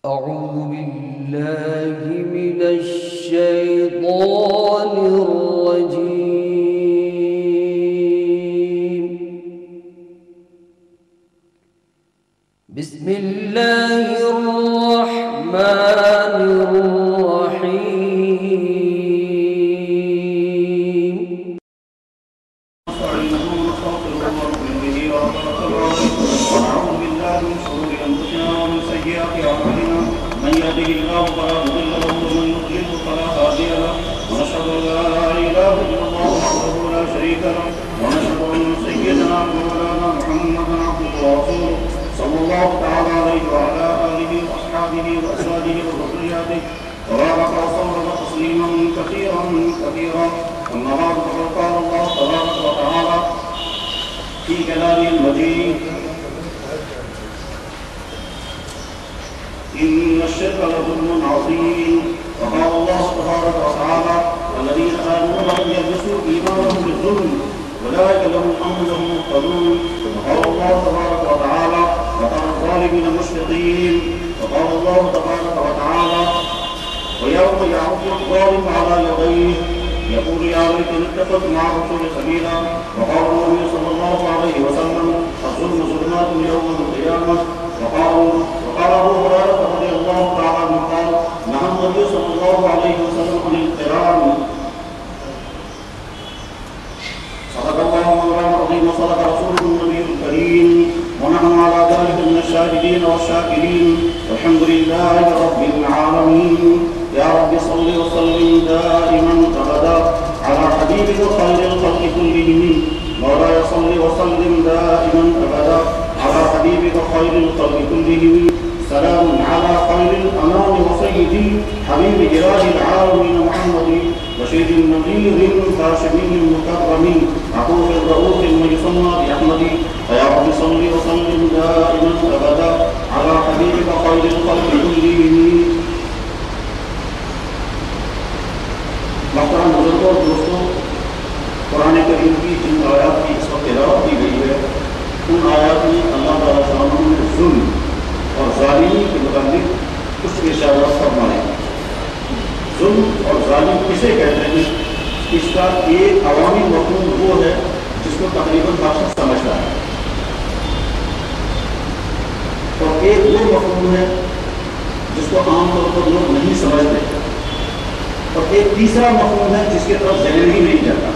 أعوذ بالله من الشيطان الرجيم. بسم الله الرحمن الرحيم. ونعوذ بالله من شرور أنفسنا ومن سيئات أعمالنا من يهده الله فلا مضل له ومن يضلل فلا هادي له ونشهد أن لا إله إلا الله وحده لا شريك له ونشهد أن سيدنا مولانا محمدا عبده ورسوله صلى الله تعالى عليه وعلى آله وأصحابه وأزواجه وذرياته وبارك وسلم تسليما كثيرا كثيرا. أما بعد فقد قال الله تبارك وتعالى في كلامه المجيد: إن الشرك لظلم عظيم. وقال الله تبارك وتعالى: والذين آمنوا ولم يلبسوا إيمانهم بالظلم أولئك لهم الأمن وهم مهتدون. وقال الله تبارك وتعالى: وترى الظالمين مشفقين. وقال الله تبارك وتعالى: ويوم يعض الظالم على يديه يقول يا ليتني اتخذت مع الرسول سبيلا. وقال النبي صلى الله عليه وسلم: الظلم ظلمات يوم القيامة. وقال أبو هريرة رضي الله تعالى عنه قال: نهى النبي صلى الله عليه وسلم عن القران. صدق الله مولانا العظيم وصدق رسوله النبي الكريم ونحن على ذلك من الشاهدين والشاكرين والحمد لله رب العالمين. يا رب صل وسلم دائما أبدا على حبيبك خير الخلق كلهم. مولاي صل وسلم دائما أبدا على حبيبك خير الخلق كلهم. سلام على خير الأنام وسيدي حبيب إله العالمين محمد بشير النذير الهاشمي المكرم عطوف الرؤوف الميسمى بأحمد. فيا رب صل وسلم دائما أبدا على حبيبك خير الخلق كلهم. محترم بزرگوں اور دوستوں، قرآن کریم کی جن آیات کی اس وقت تلاوت کی گئی ہے، ان آیات میں اللہ تعالیٰ عنہ نے ظلم اور ظالمی کے متعلق کچھ اشارات فرمائے. ظلم اور ظالم کسے کہتے ہیں؟ اس کا ایک عوامی مفہوم وہ ہے جس کو تقریباً ہر شخص سمجھتا ہے، اور ایک وہ مفہوم ہے جس کو عام طور پر لوگ نہیں سمجھتے، اور ایک تیسرا مفہوم ہے جس کی طرف ذہن ہی نہیں جاتا.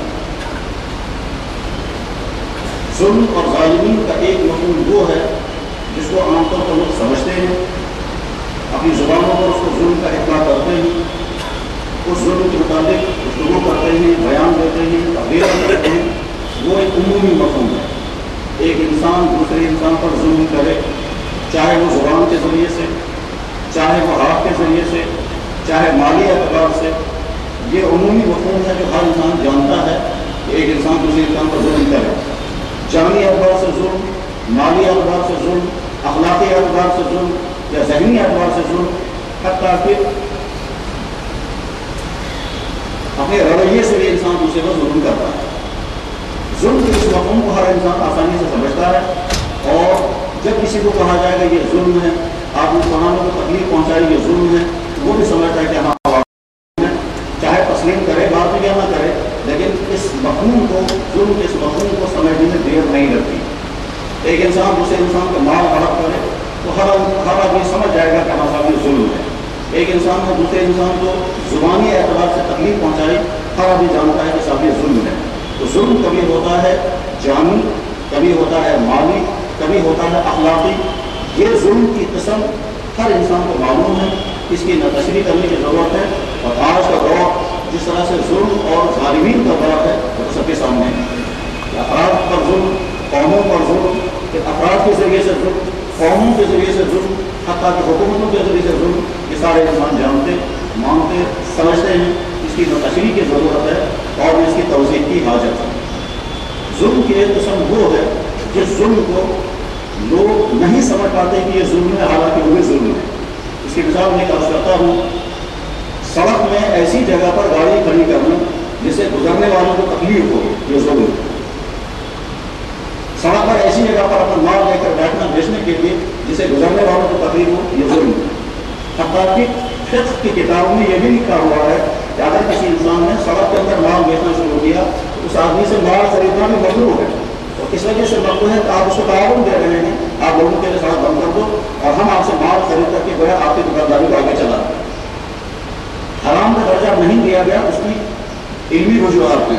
ظلم اور ظالمین کا ایک مفہوم وہ ہے جس کو عام طور پر لوگ سمجھتے ہیں، اپنی زبانوں پر اس کو ظلم کا اطلاق کرتے ہیں، اس ظلم کے متعلق گفتگو کرتے ہیں، بیان دیتے ہیں، تبدیل کرتے ہیں. وہ ایک عمومی مفہوم ہے. ایک انسان دوسرے انسان پر ظلم کرے، چاہے وہ زبان کے ذریعے سے، چاہے وہ ہاتھ کے ذریعے سے، چاہے مالی اعتبار سے. یہ عمومی مفہوم ہے جو ہر انسان جانتا ہے کہ ایک انسان دوسرے انسان پر ظلم کرے. جانی اعتبار سے ظلم، مالی اعتبار سے ظلم، اخلاقی اعتبار سے ظلم یا ذہنی اعتبار سے ظلم، حتیٰ کہ اپنے رویے سے بھی انسان دوسرے پر ظلم کرتا ہے. ظلم کے اس مفہوم کو ہر انسان آسانی سے سمجھتا ہے، اور جب کسی کو کہا جائے گا یہ ظلم ہے، آپ نے فلاں کو تکلیف پہنچائی یہ ظلم ہے، وہ بھی سمجھتا ہے کہ ہاں چاہے تسلیم کرے بات میں کیا نہ کرے، لیکن اس مفہوم کو، ظلم کے اس مفہوم کو سمجھنے میں دیر نہیں لگتی. ایک انسان دوسرے انسان کا مال ہڑپ کرے تو ہر آدمی سمجھ جائے گا کہ ہمارا صاحب یہ ظلم ہے. ایک انسان نے دوسرے انسان کو زبانی اعتبار سے تکلیف پہنچائی، ہر آدمی جانتا ہے کہ صاحب یہ ظلم ہے. تو ظلم کبھی ہوتا ہے جانی، کبھی ہوتا ہے مالی، کبھی ہوتا ہے اخلاقی. یہ ظلم کی قسم ہر انسان کو معلوم ہے، اس کی نہ تشریح کرنے کی ضرورت ہے. اور آج کا دور جس طرح سے ظلم اور ظالمین کا دور ہے وہ سب کے سامنے ہے. افراد پر ظلم، قوموں پر ظلم، افراد کے ذریعے سے ظلم، قوموں کے ذریعے سے ظلم، حتیٰ کہ حکومتوں کے ذریعے سے ظلم، یہ سارے انسان جانتے، مانتے، سمجھتے ہیں. اس کی نہ تشریح کی ضرورت ہے اور اس کی توضیح کی حاجت ہے. ظلم کی ایک قسم وہ ہے جس ظلم کو لوگ نہیں سمجھ پاتے کہ یہ ظلم ہے، حالانکہ وہ ظلم ہے. اس کی مثال میں عرض کرتا ہوں، سڑک میں ایسی جگہ پر گاڑی کھڑی کرنا جس سے گزرنے والوں کو تکلیف ہو، یہ ظلم ہے. سڑک پر ایسی جگہ پر اپنا مال لے کر بیٹھنا بیچنے کے لیے جسے گزرنے والوں کو تکلیف ہو، یہ ظلم ہے. حتیٰ کہ فقہ کی کتابوں میں یہ بھی لکھا ہوا ہے کہ اگر کسی انسان نے سڑک کے اندر مال بیچنا شروع کیا تو اس آدمی سے مال خریدنا بھی مطلوب ہے، اور اس وجہ سے مطلوب ہے کہ آپ اس کو تعاون دے رہے ہیں، آپ لوگوں کے لیے سڑک بند کر دو اور ہم آپ سے مال خرید کر کے گویا آپ کی دکانداری کو آگے چلا دیں۔ حرام کا درجہ نہیں دیا گیا، اس کی علمی وجوہات میں،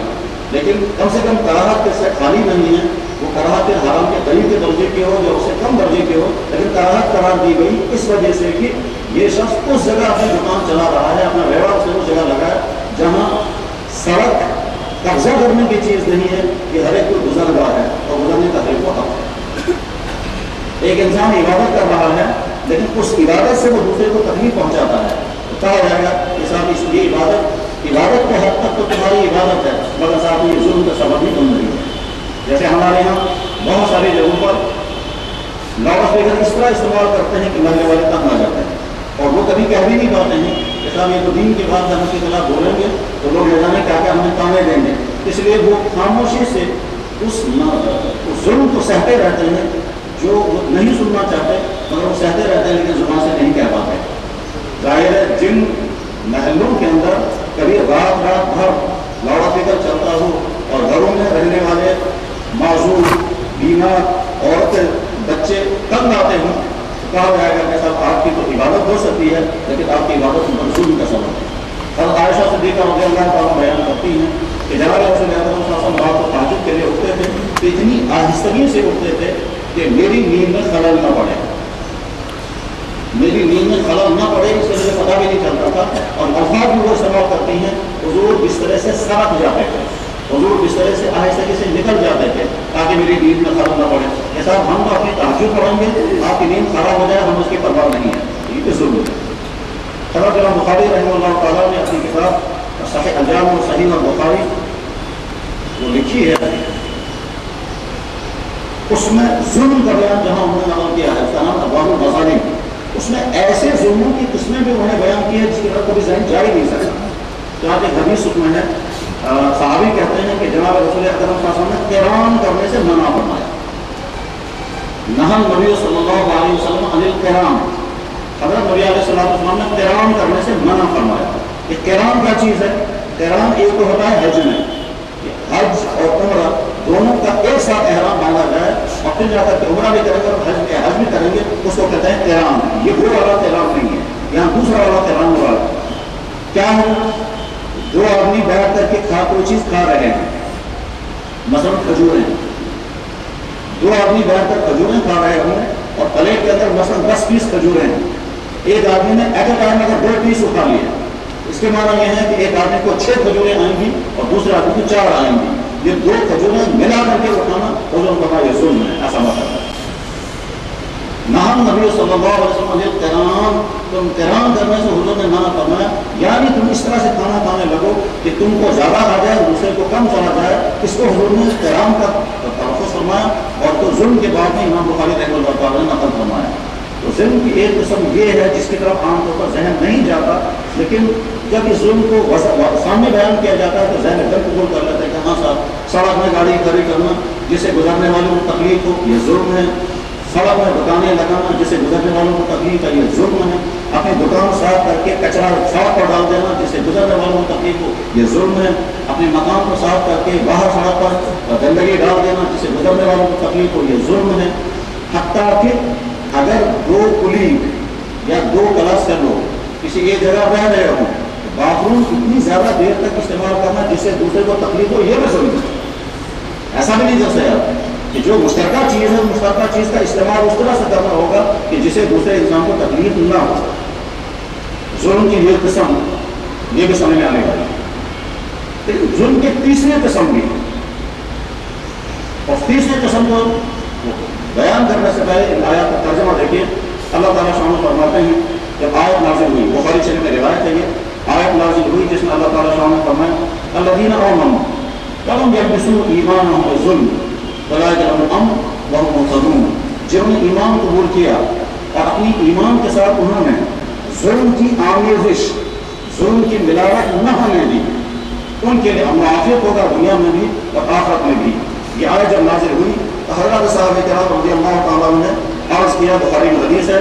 لیکن کم سے کم کراہت سے خالی نہیں ہے، وہ کراہت حرام کے قریب کے درجے کی ہو یا اس سے کم درجے کی ہو، لیکن کراہت قرار دی گئی اس وجہ سے کہ یہ شخص اس جگہ اپنی دکان چلا رہا ہے، اپنا ویوہار سے اس جگہ لگا ہے جہاں سڑک قبضہ کرنے کی چیز نہیں ہے، کہ ہر ایک کوئی گزر رہا ہے اور گزرنے کا ہر کو حق ہے۔ ایک انسان عبادت کر رہا ہے لیکن اس عبادت سے وہ دوسرے کو تکلیف پہنچاتا ہے، تو کہا جائے گا کہ صاحب اس لیے عبادت کے حد تک تو تمہاری عبادت ہے، مگر صاحب یہ ظلم کا سبب نہیں بن رہی ہے۔ جیسے ہمارے یہاں بہت ساری جگہوں پر لاؤڈ اسپیکر اس طرح استعمال کرتے ہیں کہ مرنے والے تنگ آ جاتے ہیں، اور وہ کبھی کہہ بھی نہیں پاتے ہیں کہ صاحب یہ تو دین کی بات ہے، ہم کے خلاف بولیں گے تو لوگ نہ جانے کیا ہمیں تانے دیں گے، اس لیے وہ خاموشی سے اس ظلم کو سہتے رہتے ہیں جو وہ نہیں سننا چاہتے، مگر وہ سہتے رہتے ہیں لیکن زبان سے نہیں کہہ پاتے۔ ظاہر ہے جن محلوں کے اندر کبھی رات بھر لاؤڈ اسپیکر چلتا ہو اور گھروں میں رہنے والے معذور، بیمار عورتیں، بچے تنگ آتے ہوں، تو کہا جائے گا کہ صاحب آپ کی تو عبادت ہو سکتی ہے لیکن آپ کی عبادت ظلم کا سبب ہے۔ حضرت عائشہ صدیقہ رضی اللہ تعالیٰ بیان کرتی ہیں کہ جناب رسول اللہ صلی اللہ علیہ وسلم رات کو تہجد کے لیے اٹھتے تھے تو اتنی آہستگی سے اٹھتے تھے کہ میری نیند میں خلل نہ پڑے، میری نیند میں خلل نہ پڑے، اس سے مجھے پتہ بھی نہیں چلتا تھا، اور الفاظ بھی وہ استعمال کرتی ہیں حضور بسترے سے سرک جاتے تھے، حضور بسترے سے آہستگی سے نکل جاتے تھے تاکہ میری نیند میں خلل نہ پڑے۔ یہ صاحب ہم تو اپنی تہجد پڑھیں گے، آپ کی نیند خراب ہو جائے ہم اس کی پرواہ نہیں ہے، یہ بھی ظلم ہے۔ حضرت امام بخاری رحمہ اللہ تعالیٰ نے اپنی کتاب صحیح الجامع و صحیح البخاری وہ لکھی ہے، اس میں ظلم کا بیان جہاں انہوں نے نقل کیا ہے، اس کا نام ابواب المظالم، اس میں ایسے ظلموں کی قسمیں بھی انہوں نے بیان کی ہے جس کی طرف کبھی ذہن جا ہی نہیں سکتا۔ جہاں ایک حدیث اس میں ہے، صحابی کہتے ہیں کہ جناب رسول اکرم صلی اللہ علیہ وسلم نے قران کرنے سے منع فرمایا، نہى النبی صلی اللہ علیہ وسلم عن القران، حضرت نبی علیہ السلام نے قران کرنے سے منع فرمایا۔ کہ قران کیا چیز ہے؟ قران ایک تو ہوتا ہے حج میں، حج اور عمرہ دونوں کا ایک ساتھ احرام باندھا جائے اور پھر جا کر کے عمرہ بھی کریں گے اور حج بھی کریں گے، اس کو کہتے ہیں قران۔ یہ وہ والا قران نہیں ہے، یہاں دوسرا والا قران ہوا کیا ہے؟ دو آدمی بیٹھ کر کے کوئی چیز کھا رہے ہیں، مثلا کھجوریں، دو آدمی بیٹھ کر کھجوریں کھا رہے ہوں اور پلیٹ کے اندر مثلا 10 پیس کھجوریں ہیں، ایک آدمی نے ایٹ اے ٹائم اگر 2 پیس اٹھا لیے، اس کے معنی یہ ہے کہ ایک آدمی کو 6 کھجوریں آئیں گی اور دوسرے آدمی کو 4 آئیں گی، یہ 2 کھجوریں ملا کر کے اٹھانا حضور کا یہ ظلم ہے، ایسا مطلب ہے۔ نہى النبی صلی اللہ علیہ وسلم عن القران، تم قران کرنے سے حضور نے منع فرمایا، یعنی تم اس طرح سے کھانا کھانے لگو کہ تم کو زیادہ آ جائے دوسرے کو کم چلا جائے، اس کو حضور نے قران کا تلفظ فرمایا، اور تو ظلم کے بعد میں امام بخاری رحمہ اللہ تعالیٰ نے نقل فرمایا۔ تو ظلم کی ایک قسم یہ ہے جس کی طرف عام طور پر ذہن نہیں جاتا، لیکن جب اس ظلم کو سامنے بیان کیا جاتا ہے تو ذہن ایک قبول کر لیتے ہیں کہ ہاں صاحب سڑک میں گاڑی کھڑی کرنا جسے گزرنے والوں کو تکلیف ہو یہ ظلم ہے، سڑک میں دکانیں لگانا جسے گزرنے والوں کو تکلیف ہے یہ ظلم ہے، اپنی دکان صاف کر کے کچرا سڑک پر ڈال دینا جسے گزرنے والوں کو تکلیف ہو یہ ظلم ہے، اپنے مکان کو صاف کر کے باہر سڑک پر گندگی ڈال دینا جسے گزرنے والوں کو تکلیف ہو یہ ظلم ہے۔ حتیٰ کہ اگر 2 کلیگ یا 2 کلاسٹر لوگ کسی ایک جگہ رہ رہے ہوں، باتھ روم اتنی زیادہ دیر تک استعمال کرنا جس سے دوسرے کو تکلیف ہو یہ بھی ظلم ہے۔ ایسا بھی نہیں کر سکتا کہ جو مشترکہ چیز ہے مشترکہ چیز کا استعمال اس طرح سے کرنا ہوگا کہ جسے دوسرے انسان کو تکلیف نہ ہو۔ ظلم کی یہ قسم یہ بھی سمجھ میں آنے والی ہے، لیکن ظلم کی تیسری قسم بھی ہے، اور تیسری قسم کو بیان کرنے سے پہلے ان آیات کا ترجمہ دیکھیے۔ اللہ تعالیٰ شامل فرماتے ہیں جب آیت نازل ہوئی، بخاری شریف میں روایت ہے یہ آیت نازل ہوئی جس میں اللہ تعالیٰ شامل فرمایا الذین آمنوا ولم یلبسوا ایمانهم بظلم اولئک لهم الامن وهم مهتدون، جنہوں نے ایمان قبول کیا اور اپنی ایمان کے ساتھ انہوں نے ظلم کی آمیزش، ظلم کی ملاوٹ نہ ہونے دی، ان کے لیے معافیت ہوگا دنیا میں بھی اور آخرت میں بھی۔ یہ آیت جب نازل ہوئی تو حضرت صاحب کرام رضی اللہ تعالیٰ نے عرض کیا، بخاری میں حدیث ہے،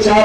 4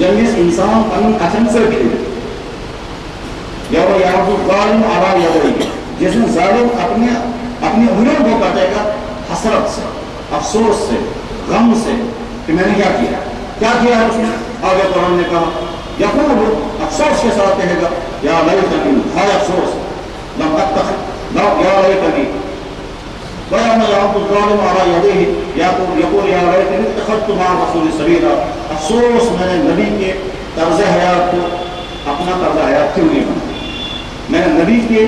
ییٚمِس اِنسان پنٕنۍ اَتھن سۭتۍ کھیٚوِ یوم یعض الظالم علی یدیہ، جس دن ظالم اپنی انگلیوں کو کاٹے گا حسرت سے، افسوس سے، غم سے کہ میں نے کیا کیا ہے اس نے. آگے قرآن نے کہا یقول، افسوس کے ساتھ کہے گا یا لیتنی، ہائے افسوس، لم اتخذ، یا لیتنی. وَيَوْمَ يَعْضُ الظَّالِمُ عَلَىٰ يَدَيْهِ يَقُولُ يَا لَيْتَنِي اتَّخَذْتُ مَعَ الرَّسُولِ سَبِيلًا. افسوس میں نے نبی کے طرز حیات کو اپنا طرز حیات کیوں نہیں بنا، میں نے نبی کے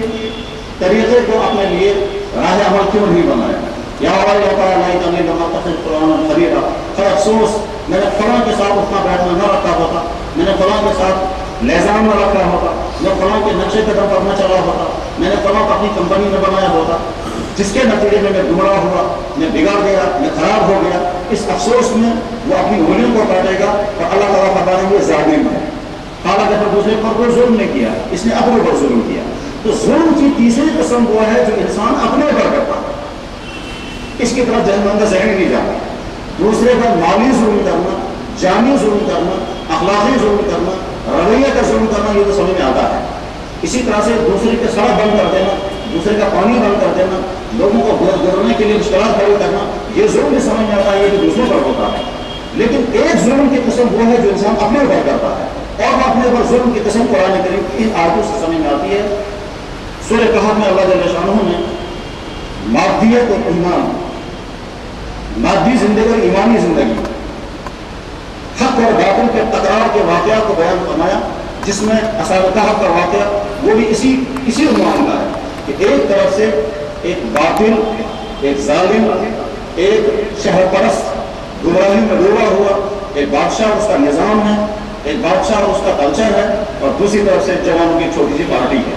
طریقے کو اپنے لیے راہ عمل کیوں نہیں بنایا. یا ویلتیٰ لیتنی لم اتخذ قرآنا خلیلا، خیر افسوس میں نے فلاں کے ساتھ اٹھنا بیٹھنا نہ رکھا ہوتا، میں نے فلاں کے ساتھ لہزام نہ رکھا ہوتا، میں فلاں کے نقشے قدم پر نہ چلا ہوتا، میں نے فلاں کو اپنی کمپنی میں بنایا ہوتا، جس کے نتیجے میں گمراہ ہوا، میں بگڑ گیا، میں خراب ہو گیا. اس افسوس میں وہ اپنی انگلیوں کو کاٹے گا اور اللہ تعالیٰ فرمائیں گے ظالم ہے. حالانکہ پھر دوسرے پر کوئی ظلم نہیں کیا، اس نے اپنے پر ظلم کیا. تو ظلم کی تیسری قسم وہ ہے جو انسان اپنے پر کرتا ہے، اس کی طرف جہنم کا ذہن نہیں جاتا. دوسرے پر مالی ظلم کرنا، جانی ظلم کرنا، اخلاقی ظلم کرنا، رویہ کا ظلم کرنا، یہ تو سمجھ میں آتا ہے. اسی طرح سے دوسرے کے سڑک بند کر دینا، دوسرے کا پانی بند کر دینا، لوگوں کو گزرنے کے لیے مشکلات کھڑی کرنا، یہ ظلم بھی سمجھ میں آتا ہے، یہ جو دوسروں پر ہوتا ہے. لیکن ایک ظلم کی قسم وہ ہے جو انسان اپنے اوپر کرتا ہے، اور اپنے اوپر ظلم کی قسم قرآن کریم ان آیتوں سے سمجھ میں آتی ہے. سورہ کہف میں اللہ جل شانہ نے مادیت اور ایمان، مادی زندگی اور ایمانی زندگی، حق اور باطل کے تکرار کے واقعات کو بیان فرمایا، جس میں اصحاب کہف کا واقعہ وہ بھی اسی عنوان کا ہے کہ ایک طرف سے ایک باطل، ایک ظالم، ایک شہر پرست گمراہی میں ڈوبا ہوا ایک بادشاہ، اس کا نظام ہے، ایک بادشاہ اس کا کلچر ہے، اور دوسری طرف سے جوانوں کی چھوٹی سی پارٹی ہے.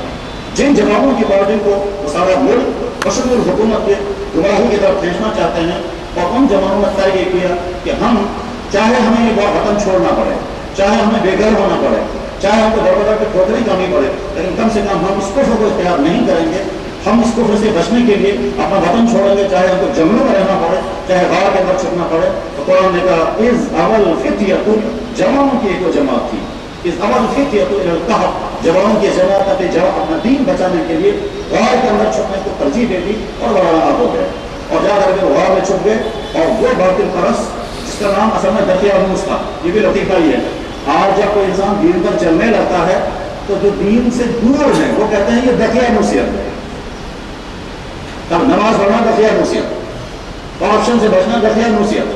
جن جوانوں کی پارٹی کو وہ سارا ملک بشر الحکومت کے گمراہی کی طرف کھینچنا چاہتے ہیں، اور ان جوانوں نے طے یہ کیا کہ ہم چاہے ہمیں یہ وطن چھوڑنا پڑے، چاہے ہمیں بے گھر ہونا پڑے، چاہے ہم کو در بدر پہ ٹھوکریں کھانی پڑے، لیکن کم سے کم ہم اس کفر کو اختیار نہیں کریں گے. ہم اس کفر سے بچنے کے لیے اپنا وطن چھوڑیں گے، چاہے ہم کو جنگلوں میں رہنا پڑے، چاہے غار کے اندر چھپنا پڑے. تو قرآن نے کہا اذ اول فتیۃ، جوانوں کی ایک جماعت تھی، اذ اول فتیۃ الی الکہف، جوانوں کی جماعت اپنا دین بچانے کے لیے غار کے اندر چھپنے کو ترجیح دے دی اور روانہ ہو گئے. اور جا کر کے غار میں چھپ گئے، اور وہ باطل پرست جس کا نام اصل میں دقیانوس تھا. یہ بھی لطیفہ ہی ہے، آج جب کوئی انسان دین پر چلنے لگتا ہے تو جو دین سے دور ہے وہ کہتے ہیں یہ دقیانوسیت ہے. تب نماز پڑھنا دقیانوسیت، کرپشن سے بچنا دقیانوسیت،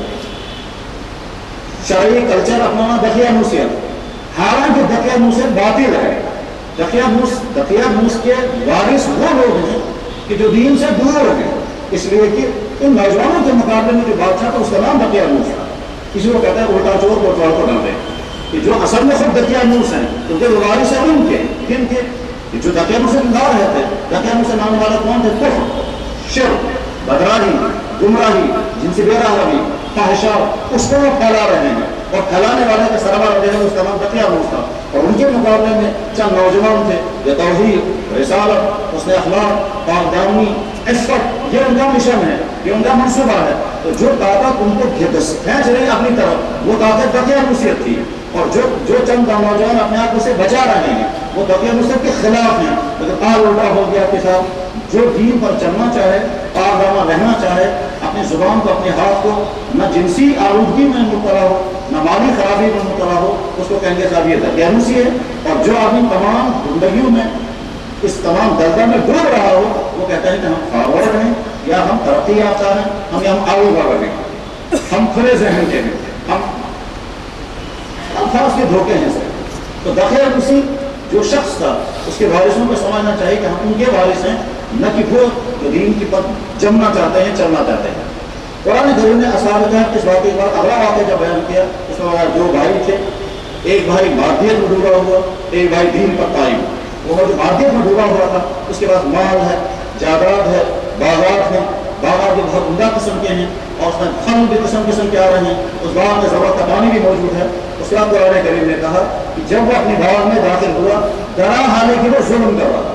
شرعی کلچر اپنانا دقیانوسیت. حالانکہ دقیانوسیت باطل ہے. دقیانوس کے وارث وہ لوگ ہیں کہ جو دین سے دور ہیں، اس لیے کہ ان نوجوانوں کے مقابلے میں جو بادشاہ تھا اس کا نام دقیانوس تھا. اسی کو کہتے ہیں الٹا چور کو چور کو ڈالتے، کہ جو اصل میں خود دقیانوس ہیں کیونکہ وہ وارث ہیں ان کے، کن کے؟ جو دقیانوس سے نہ رہے تھے. دقیانوس سے نام والا کون تھے؟ کفر، شرک، بدراہی، گمراہی، جن سے بے راہی، فحشاء، اس کو وہ پھیلا رہے ہیں، اور پھیلانے والے کے سربراہ جو ہے اس کا نام دقیانوس تھا. اور ان کے مقابلے میں چند نوجوان تھے جو توحید، رسالت، حسن اخلاق، پاکدامنی، عفت، یہ ان کا مشن ہے، یہ ان کا منصوبہ ہے. تو جو طاقت ان کو کھینچ رہے اپنی طرف، وہ طاقت دقیانوسیت تھی. اور جو چند نوجوان اپنے آپ سے بچا رہے ہیں وہ دقیانوسیت کے خلاف ہیں. لیکن آج الٹا ہو گیا کہ صاحب جو دین پر چلنا چاہے، پاکدامہ رہنا چاہے، اپنی زبان کو، اپنے ہاتھ کو نہ جنسی آلودگی میں مبتلا ہو، نہ مالی خرابی میں مبتلا ہو، اس کو کہیں گے صاحب یہ دقیانوسی ہے. اور جو آدمی تمام زندگیوں میں اس تمام دلدل میں ڈوب رہا ہو، وہ کہتے ہیں کہ ہم فارورڈ ہیں، یا ہم ترقی یافتہ ہیں، ہم آگے بڑھ رہے ہیں، ہم کھلے ذہن کے ہیں، ہم خاص کے دھوکے ہیں سر. تو دقیانوسی جو شخص تھا اس کے وارثوں کو سمجھنا چاہیے کہ ہم ان کے وارث ہیں، نہ کہ وہ جو دین کی پر جمنا چاہتے ہیں، چلنا چاہتے ہیں. قرآن کریم نے اصحاب کہف اس واقعے کے بعد اگلا واقعہ جب بیان کیا، اس میں دو بھائی تھے، ایک بھائی مادیت میں ڈوبا ہوا، ایک بھائی دین پر قائم. وہ جو مادیت میں ڈوبا ہوا تھا اس کے پاس مال ہے، جائیداد ہے، باغات ہیں، باغات بھی بہت عمدہ قسم کے ہیں، اور اس میں پھل بھی قسم کے آ رہے ہیں، اس باغ میں ضرورت کا پانی بھی موجود ہے. اس کے بعد قرآن کریم نے کہا کہ جب وہ اپنی باغ میں داخل ہوا، ڈرا حالے کہ وہ ظلم کر رہا تھا.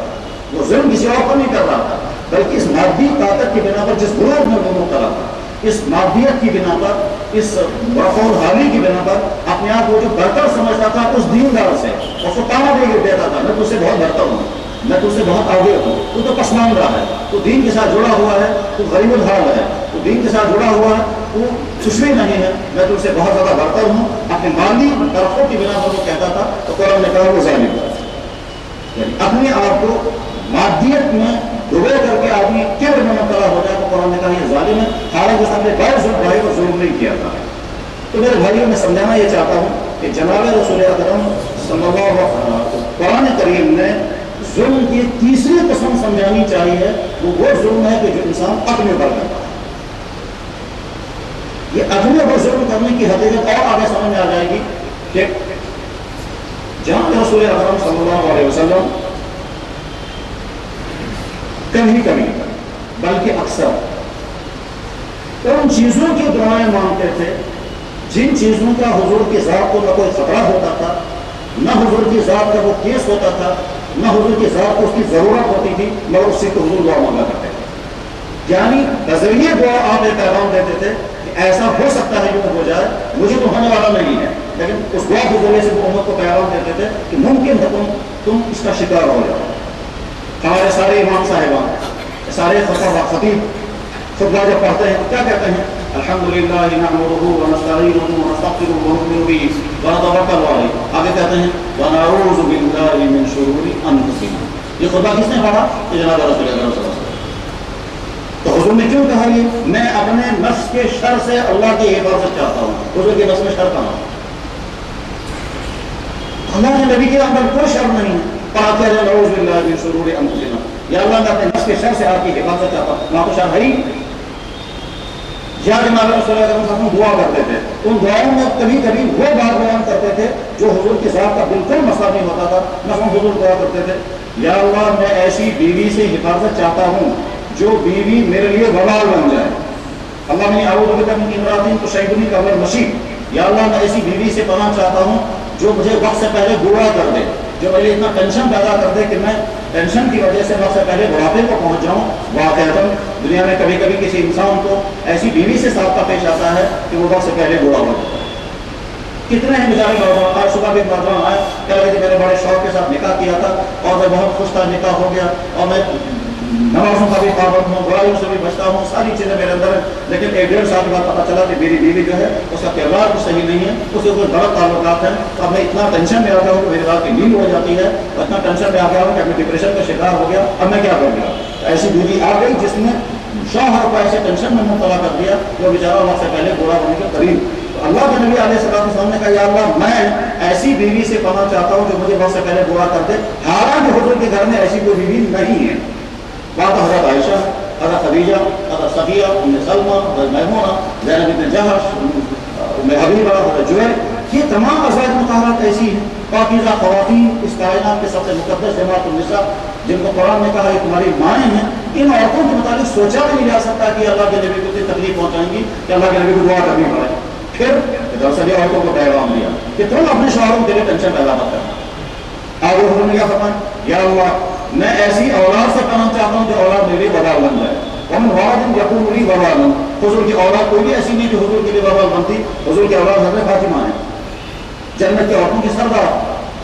وہ ظلم کسی اور پر نہیں کر رہا تھا، بلکہ اس مادی طاقت کی بنا پر جس گروہ میں وہ مبتلا تھا، اس مادیت کی بنا پر، اس برخور حالی کی بنا پر اپنے آپ کو جو برتر سمجھتا تھا اس دیندار سے، اس کو تانا دے دیتا تھا میں تجھ سے بہت برتر ہوں، میں تجھ سے بہت آگے ہوں، تو پسماندہ ہے، تو دین کے ساتھ جڑا ہوا ہے، تو غریب الحال ہے، تو دین کے ساتھ جڑا ہوا ہے، تو خوشوی نہیں ہے، میں تجھ سے بہت زیادہ برتر ہوں، اپنے مالی طرفوں کی بنا پر وہ کہتا تھا، تو قرآن نے کہا وہ ظالم ہے، یعنی اپنے آپ کو مادیت میں ڈبو کر کے آدمی کبر میں مبتلا ہو جائے تو قرآن نے کہا یہ ظالم ہے، حالانکہ اس نے غیر ظلم بھائی کو ظلم نہیں کیا تھا۔ تو میرے بھائیوں میں سمجھانا یہ چاہتا ہوں کہ جناب رسول اکرم صلی اللہ علیہ وسلم قرآن کریم نے ظلم کی تیسری قسم سمجھانی چاہیے، وہ ظلم ہے کہ جو انسان اپنے اوپر کرتا ہے۔ یہ اپنے اوپر ظلم کرنے کی حقیقت اور آگے سمجھ میں آ جائے گی کہ جہاں رسول اکرم صلی اللہ علیہ وسلم کبھی کبھی بلکہ اکثر ان چیزوں کی دعائیں مانگتے تھے جن چیزوں کا حضور کی ذات کو نہ کوئی خطرہ ہوتا تھا، نہ حضور کی ذات کا وہ کیس ہوتا تھا، نہ حضور کی ذات کو اس کی ضرورت ہوتی تھی، مگر اس سے تو حضور دعا مانگا کرتے تھے۔ یعنی بذریعہ دعا آپ ایک پیغام دیتے تھے کہ ایسا ہو سکتا ہے جو ہو جائے، مجھے تو ہونے والا نہیں ہے، لیکن اس دعا کے ذریعے سے وہ امت کو پیغام دیتے تھے کہ ممکن ہے تم اس کا شکار ہو جاؤ۔ ہمارے سارے امام صاحبان، سارے خطیب خطبہ جب پڑھتے ہیں کیا کہتے ہیں؟ الحمدللہ نحمدہ ونستعینہ ونستغفرہ ونؤمن بہ ونتوکل علیہ۔ آگے کہتے ہیں ونعوذ باللہ من شرور انفسنا۔ یہ خطبہ کس نے پڑھا؟ جناب رسول اللہ صلی اللہ علیہ وسلم۔ تو حضور نے کیوں کہا یہ؟ میں اپنے نفس کے شر سے اللہ کی حفاظت چاہتا ہوں۔ حضور کے نفس میں شر کہاں؟ اللہ کے نبی کے اندر کوئی شر نہیں ہے۔ پڑھاتے ہیں نعوذ باللہ من شرور انفسنا، یا اللہ میں اپنے نفس کے شر سے آپ کی حفاظت چاہتا ہوں، وہاں تو شر ہے ہی۔ یا جناب رسول اللہ صلی اللہ علیہ وسلم دعا کرتے تھے، ان دعاؤں میں کبھی کبھی وہ بات بیان کرتے تھے جو حضور کی ذات کا بالکل مسئلہ نہیں ہوتا تھا۔ مثلا حضور دعا کرتے تھے یا اللہ میں ایسی بیوی سے حفاظت چاہتا ہوں جو بیوی میرے لیے وبال بن جائے۔ اللہ میں اعوذ بک من امرأۃ تشیبنی قبل المشیب، یا اللہ میں ایسی بیوی سے پناہ چاہتا ہوں جو مجھے وقت سے پہلے بوڑھا کر دے، جو میرے اتنا ٹینشن پیدا کر دے کہ میں ٹینشن کی وجہ سے وقت سے پہلے بڑھاپے کو پہنچ جاؤں۔ واقعتاً دنیا میں کبھی کبھی کسی انسان کو ایسی بیوی سے سابقہ پیش آتا ہے کہ وہ وقت سے پہلے بوڑھا ہو جاتا ہے۔ کتنے ہیں بیچارے نوجوان، آج صبح بھی نوجوان آئے کہہ رہے تھے میں نے بڑے شوق کے ساتھ نکاح کیا تھا اور میں بہت خوش تھا، نکاح ہو گیا اور میں نمازوں کا بھی پابند ہوں، برائیوں سے بھی بچتا ہوں، ساری چیزیں میرے اندر ہیں، لیکن 1.5 سال کے بعد پتہ چلا کہ میری بیوی جو ہے اس کا کردار بھی صحیح نہیں ہے، اس کے کوئی غلط تعلقات ہیں۔ اب میں اتنا ٹینشن میں آ گیا ہوں کہ میری رات کی نیند ہو جاتی ہے، اور اتنا ٹینشن میں آ گیا ہوں کہ میں ڈپریشن کا شکار ہو گیا، اب میں کیا کر گیا؟ ایسی بیوی آ گئی جس نے شوہر کو ایسے ٹینشن میں مبتلا کر دیا جو بیچارہ وقت سے پہلے بوڑھا ہونے کے قریب۔ اللہ کے نبی علیہ السلام نے کہا یا اللہ میں ایسی بیوی سے پناہ چاہتا ہوں جو مجھے وقت سے پہلے بوڑھا کر دے، حالانکہ حضور کے گھر میں ایسی کوئی بیوی نہیں ہے۔ بات حضرت عائشہ، حضرت خدیجہ، حضرت صفیہ، ام سلمہ، حضرت میمونہ، زینب بنت جحش، ام حبیبہ، حضرت جویل، یہ تمام ازواج مطہرات ایسی ہیں پاکیزہ خواتین، اس کائنات کے سب سے مقدس جماعت النساء، جن کو قرآن نے کہا یہ تمہاری مائیں ہیں۔ ان عورتوں کے متعلق سوچا بھی نہیں جا سکتا کہ اللہ کے نبی کو اتنی تکلیف پہنچائیں گی کہ اللہ کے نبی کو دعا کرنی پڑے۔ پھر درسلی عورتوں کو پیغام دیا کہ تم اپنے شوہروں کے لیے ٹینشن پیدا مت کرنا۔ آگے حضور نے کیا فرمایا یا اللہ میں ایسی اولاد سے پناہ چاہتا ہوں جو اولاد میرے لیے وبال بن جائے۔ ومن ولد یکون لی وبال، حضور کی اولاد کوئی بھی ایسی نہیں جو حضور کے لیے وبال بنتی۔ حضور کی اولاد حضرت فاطمہ ہے، جنت کے عورتوں کی سردار۔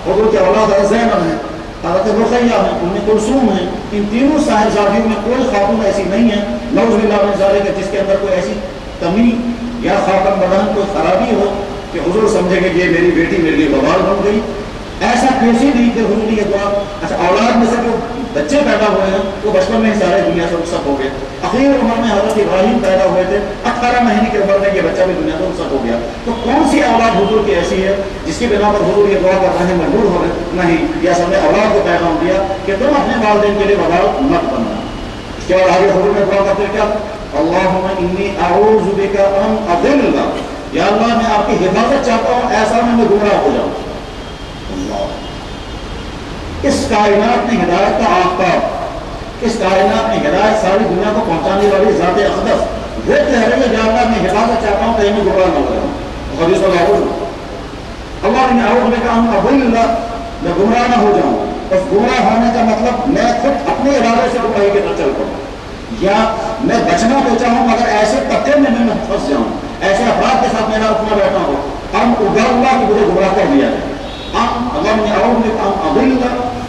حضور کی اولاد حضرت زینب ہے، حضرت رقیہ ہے، ام کلثوم ہے۔ ان تینوں صاحبزادیوں میں کوئی خاتون ایسی نہیں ہے نعوذ باللہ من ذالک جس کے اندر کوئی ایسی کمی یا خاتم بدن کوئی خرابی ہو کہ حضور سمجھے کہ یہ میری بیٹی میرے لیے وبال بن گئی۔ ایسا کیسے نہیں کہ حضور یہ دعا۔ اچھا اولاد میں سے جو بچے پیدا ہوئے ہیں وہ بچپن میں ہی سارے دنیا سے رخصت ہو گئے۔ اخیر عمر میں حضرت ابراہیم پیدا ہوئے تھے، 18 مہینے کی عمر میں یہ بچہ بھی دنیا سے رخصت ہو گیا۔ تو کون سی اولاد حضور کی ایسی ہے جس کی بنا پر حضور یہ دعا کر رہے ہیں مجبور ہو رہے؟ نہیں، یہ سب نے اولاد کو پیغام دیا کہ تم اپنے والدین کے لیے وبال مت بننا۔ اس کے بعد آگے حضور نے دعا کرتے کیا؟ اللہم انی اعوذ بک ان اضل، یا اللہ میں آپ کی حفاظت چاہتا ہوں ایسا میں گمراہ ہو جاؤں۔ اس کائنات میں ہدایت کا آفتاب، اس کائنات میں ہدایت ساری دنیا کو پہنچانے والی ذات اقدس وہ کہہ رہی ہے یا اللہ میں حفاظت چاہتا ہوں کہیں میں گمراہ نہ ہو جاؤں۔ حدیث اللہ نے اعوذ بک ان اضل، میں گمراہ نہ ہو جاؤں۔ اس گمراہ ہونے کا مطلب میں خود اپنے ارادے سے گمراہی کے طرف چل پڑوں، یا میں بچنا تو چاہوں مگر ایسے طبقے میں میں پھنس جاؤں، ایسے افراد کے ساتھ میرا اٹھنا بیٹھنا ہو، ام اضل کہ مجھے گمراہ کر دیا جائے، ام اضل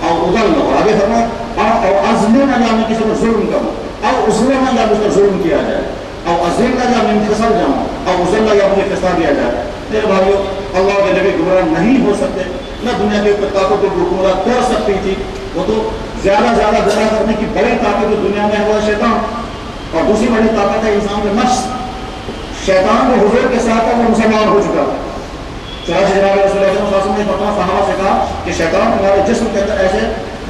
او اضل، اور آگے فرمایا او اظلم یا میں کسی پر ظلم کروں، او اظلم یا مجھ پر ظلم کیا جائے، او اذل یا میں پھسل جاؤں، او اذل یا مجھے پھسا دیا جائے۔ میرے بھائیو، اللہ کے نبی گمراہ نہیں ہو سکتے، نہ دنیا کے طاقت کو حکومت کر سکتی تھی، وہ تو زیادہ گمراہ کرنے کی بڑی طاقت جو دنیا میں ہے وہ شیطان، اور دوسری بڑی طاقت ہے انسان کے نفس۔ شیطان کو حضور کے ساتھ وہ مسلمان ہو چکا ہے۔ چنانچہ جناب رسول اللہ صلی اللہ علیہ وسلم نے فتویٰ صحابہ سے کہا کہ شیطان تمہارے جسم کے اندر ایسے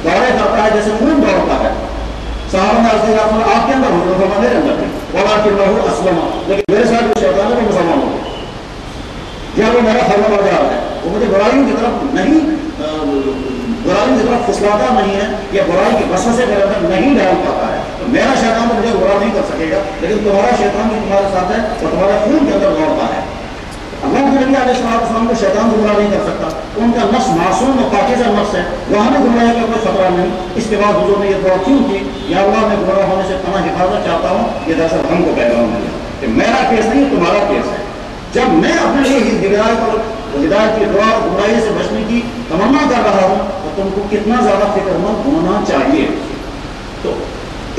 دورے کرتا ہے جیسے خون دوڑتا ہے۔ صحابہ نے عرض کیا آپ کے اندر حضور فرمایا میرے اندر نہیں، ولکنہ اسلم، لیکن میرے ساتھ جو شیطان ہے وہ مسلمان ہو گیا، یا وہ میرا فرما بردار ہے، وہ مجھے برائیوں کی طرف نہیں، برائیوں کی طرف پھسلاتا نہیں ہے، یا برائی کے وسوسے میرے اندر نہیں ڈال پاتا ہے۔ تو میرا شیطان تو مجھے برا نہیں کر سکے گا، لیکن تمہارا شیطان جو تمہارے ساتھ ہے وہ تمہارے خون کے اندر دوڑتا ہے۔ اللہ کے نبی علیہ السلام کو شیطان گمراہ نہیں کر سکتا، ان کا نفس معصوم و پاکیزہ نفس ہے، وہاں میں گمراہی کا کوئی خطرہ نہیں۔ اس کے بعد حضور نے یہ دعا کیوں کی، یا اللہ میں گمراہ ہونے سے پناہ حفاظت چاہتا ہوں، یہ دراصل ہم کو پیغام دیا کہ میرا کیس نہیں تمہارا کیس ہے۔ جب میں اپنے لیے ہدایت اور ہدایت کی دعا اور گمراہی سے بچنے کی تمنا کر رہا ہوں تو تم کو کتنا زیادہ فکر مند ہونا چاہیے۔ تو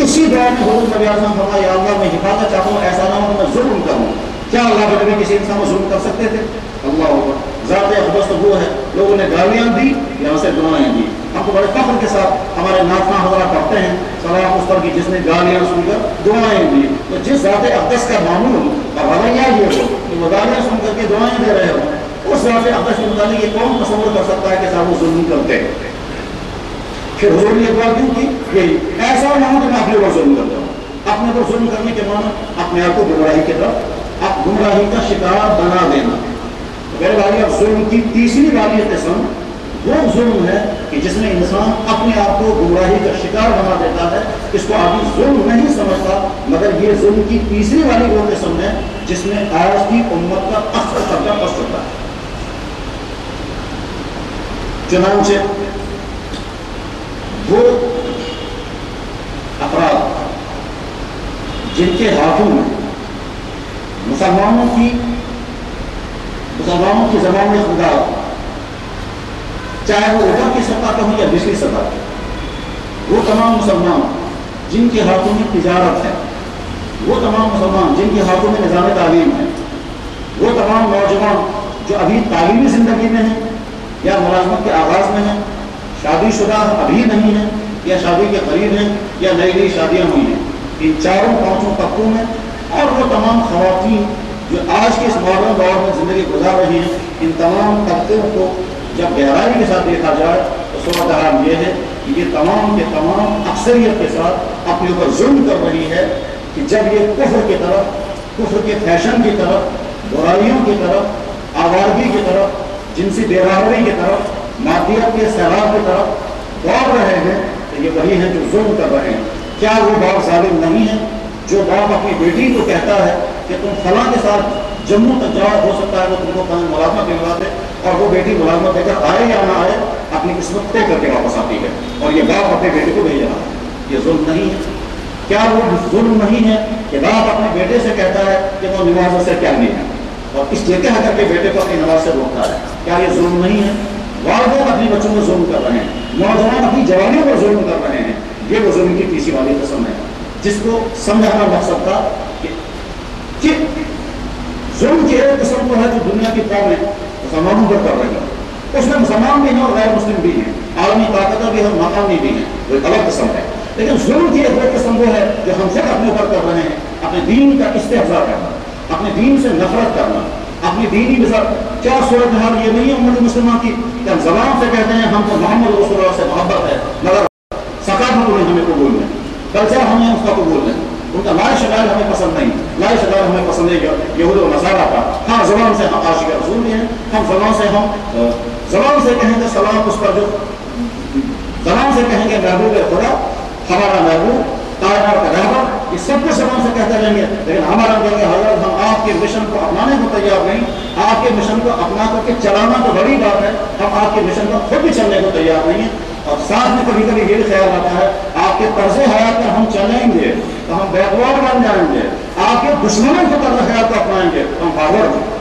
اسی دعا میں حضور نبی اعظم فرمایا یا اللہ میں حفاظت چاہتا ہوں، ایسا نہ ہو کہ میں ظلم کروں۔ کیا اللہ کے نبی کسی انسان کو ظلم کر سکتے تھے؟ اللہ اکبر، ذات اقدس تو وہ ہے، لوگوں نے گالیاں دی، یہاں سے دعائیں دی۔ ہم کو بڑے فخر کے ساتھ ہمارے ناخواں حضرات پڑھتے ہیں سلام اس پر کی جس نے گالیاں سن کر دعائیں دی۔ تو جس ذات اقدس کا معمول اور رویہ یہ ہو کہ وہ گالیاں سن کر کے دعائیں دے رہے ہوں، اس ذات اقدس کے متعلق یہ کون تصور کر سکتا ہے کہ صاحب وہ ظلم کرتے ہیں؟ پھر حضور نے دعا کیوں کی؟ یہی ایسا نہ ہو کہ میں اپنے پر ظلم کرتا ہوں۔ اپنے پر ظلم کرنے کے معنی اپنے آپ کو گمراہی کی طرف، اب گمراہی کا شکار بنا دینا۔ میرے بھائی، اب ظلم کی تیسری والی قسم وہ ظلم ہے کہ جس میں انسان اپنے آپ کو گمراہی کا شکار بنا دیتا ہے، اس کو آدمی ظلم نہیں سمجھتا، مگر یہ ظلم کی تیسری والی وہ قسم ہے جس میں آج کی امت کا اکثر طبقہ پھنس چکا ہے۔ چنانچہ وہ افراد جن کے ہاتھوں میں مسلمانوں کی زبان میں خدا، چاہے وہ اوپر کی سطح کا ہو یا نچلی سطح کا، وہ تمام مسلمان جن کے ہاتھوں میں تجارت ہے، وہ تمام مسلمان جن کے ہاتھوں میں نظام تعلیم ہے، وہ تمام نوجوان جو ابھی تعلیمی زندگی میں ہیں یا ملازمت کے آغاز میں ہیں، شادی شدہ ابھی نہیں ہیں یا شادی کے قریب ہیں یا نئی شادیاں ہوئی ہیں، ان چاروں پانچوں طبقوں میں، اور وہ تمام خواتین جو آج کے اس ماڈرن دور میں زندگی گزار رہی ہیں، ان تمام طبقوں کو جب گہرائی کے ساتھ دیکھا جائے تو صورتحال یہ ہے کہ یہ تمام کے تمام اکثریت کے ساتھ اپنے اوپر ظلم کر رہی ہے کہ جب یہ کفر کی طرف، کفر کے فیشن کی طرف، برائیوں کی طرف، آوارگی کی طرف، جنسی بے برابری کی طرف، مادیت کے سیلاب کی طرف دوڑ رہے ہیں، تو یہ وہی ہیں جو ظلم کر رہے ہیں۔ کیا وہ باپ ظالم نہیں ہے جو باپ اپنی بیٹی کو کہتا ہے کہ تم فلاں کے ساتھ جموں تک جاؤ، ہو سکتا ہے وہ تم کو ملازمت دلوا دے، اور وہ بیٹی ملازمت دے کر آئے یا نہ آئے اپنی قسمت طے کر کے واپس آتی ہے، اور یہ باپ اپنے بیٹے کو بھیج رہا ہے؟ یہ ظلم نہیں ہے؟ کیا وہ ظلم نہیں ہے کہ باپ اپنے بیٹے سے کہتا ہے کہ وہ نماز سے کیا نہیں ہے، اور اس لیے کہہ کر کے بیٹے کو اپنی نماز سے روکتا ہے؟ کیا یہ ظلم نہیں ہے؟ والدین اپنی بچوں کو ظلم کر رہے ہیں، نوجوان اپنی جوانیوں پر ظلم کر رہے ہیں۔ یہ وہ ظلم کی تیسری والی قسم ہے جس کو سمجھانا مقصد تھا کہ ظلم کی ایک قسم تو ہے جو دنیا کی قومیں مسلمانوں پر کر رہی ہیں، اس میں مسلمان بھی ہیں اور غیر مسلم بھی ہیں، عالمی طاقتیں بھی ہیں، مقامی بھی ہیں، وہ ایک الگ قسم ہے۔ لیکن ظلم کی ایک وہ قسم وہ ہے جو ہم سب اپنے اوپر کر رہے ہیں، اپنے دین کا استحضاء کرنا، اپنے دین سے نفرت کرنا، اپنی دینی مزاج۔ کیا صورتحال یہ نہیں ہے امت مسلمہ کی کہ ہم زبان سے کہتے ہیں ہم کو محمد رسول اللہ سے محبت ہے، مگر ثقافت انہیں ہمیں قبول نہیں، کلچر ہمیں اس کا قبول نہیں، ان کا لائے شکایت ہمیں پسند نہیں، لائے شکایت ہمیں پسند نہیں یہود و نصارہ کا۔ ہاں زبان سے ہم عاشق رسول بھی ہیں، ہم زبان سے کہیں گے سلام اس پر، جو زبان سے کہیں گے محبوب خدا، ہمارا محبوب، کائنات کا رہبر، یہ سب کو زبان سے کہتے رہیں گے، لیکن ہمارا کہیں گے حضرت ہم آپ کے مشن کو اپنانے کو تیار نہیں، آپ کے مشن کو اپنا کر کے چلانا تو بڑی بات ہے، ہم آپ کے مشن پر خود بھی چلنے کو تیار نہیں ہیں۔ اور ساتھ میں کبھی کبھی یہ خیال آتا ہے آپ کے طرز حیات پر ہم چلیں گے تو ہم بیکورڈ بن جائیں گے، آپ کے دشمنوں کے طرز حیات کو اپنائیں گے تو ہم فارورڈ ہوں۔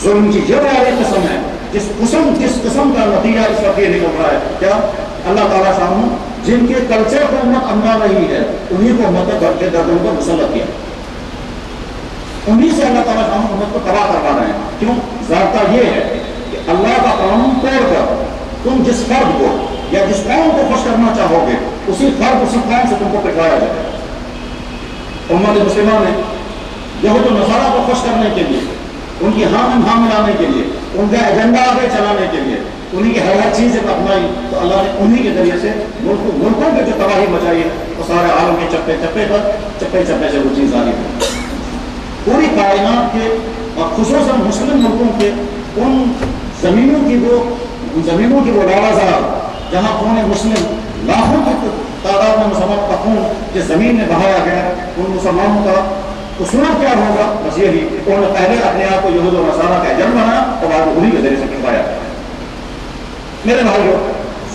ظلم کی یہ والی قسم ہے جس قسم کا نتیجہ اس وقت یہ نکل رہا ہے کیا اللہ تعالیٰ سامنے جن کے کلچر کو امت اپنا رہی ہے انہیں کو امت کے گردن پر مسلط کیا, انہیں سے اللہ تعالیٰ سامنے امت کو تباہ کروا رہے ہیں. کیوں؟ ضابطہ یہ ہے کہ اللہ کا قانون توڑ کر تم جس فرد کو یا جس قوم کو خوش کرنا چاہو گے اسی فرد اسی قوم سے تم کو پٹوایا جائے. امت مسلمہ نے یہود و نصارہ کو خوش کرنے کے لیے, ان کی ہاں ملانے کے لیے, ان کا ایجنڈا آگے چلانے کے لیے انہیں کی ہر چیز اپنائی, تو اللہ نے انہیں کے ذریعے سے ملکوں پہ جو تباہی مچائی ہے وہ سارے عالم کے چپے چپے سے وہ چیز آئی ہے. پوری کائنات کے اور خصوصاً مسلم ملکوں کے ان زمینوں کی وہ لالازار جہاں خون مسلم لاکھوں کی تعداد میں مسلمان کا خون جس زمین میں بہایا گیا, ان مسلمانوں کا اصول کیا ہوگا؟ بس یہی انہوں نے پہلے اپنے آپ کو یہود و نصارہ کا ایجنٹ بنایا اور بعد انہیں کے ذریعے سے پٹوایا. میرے بھائیو,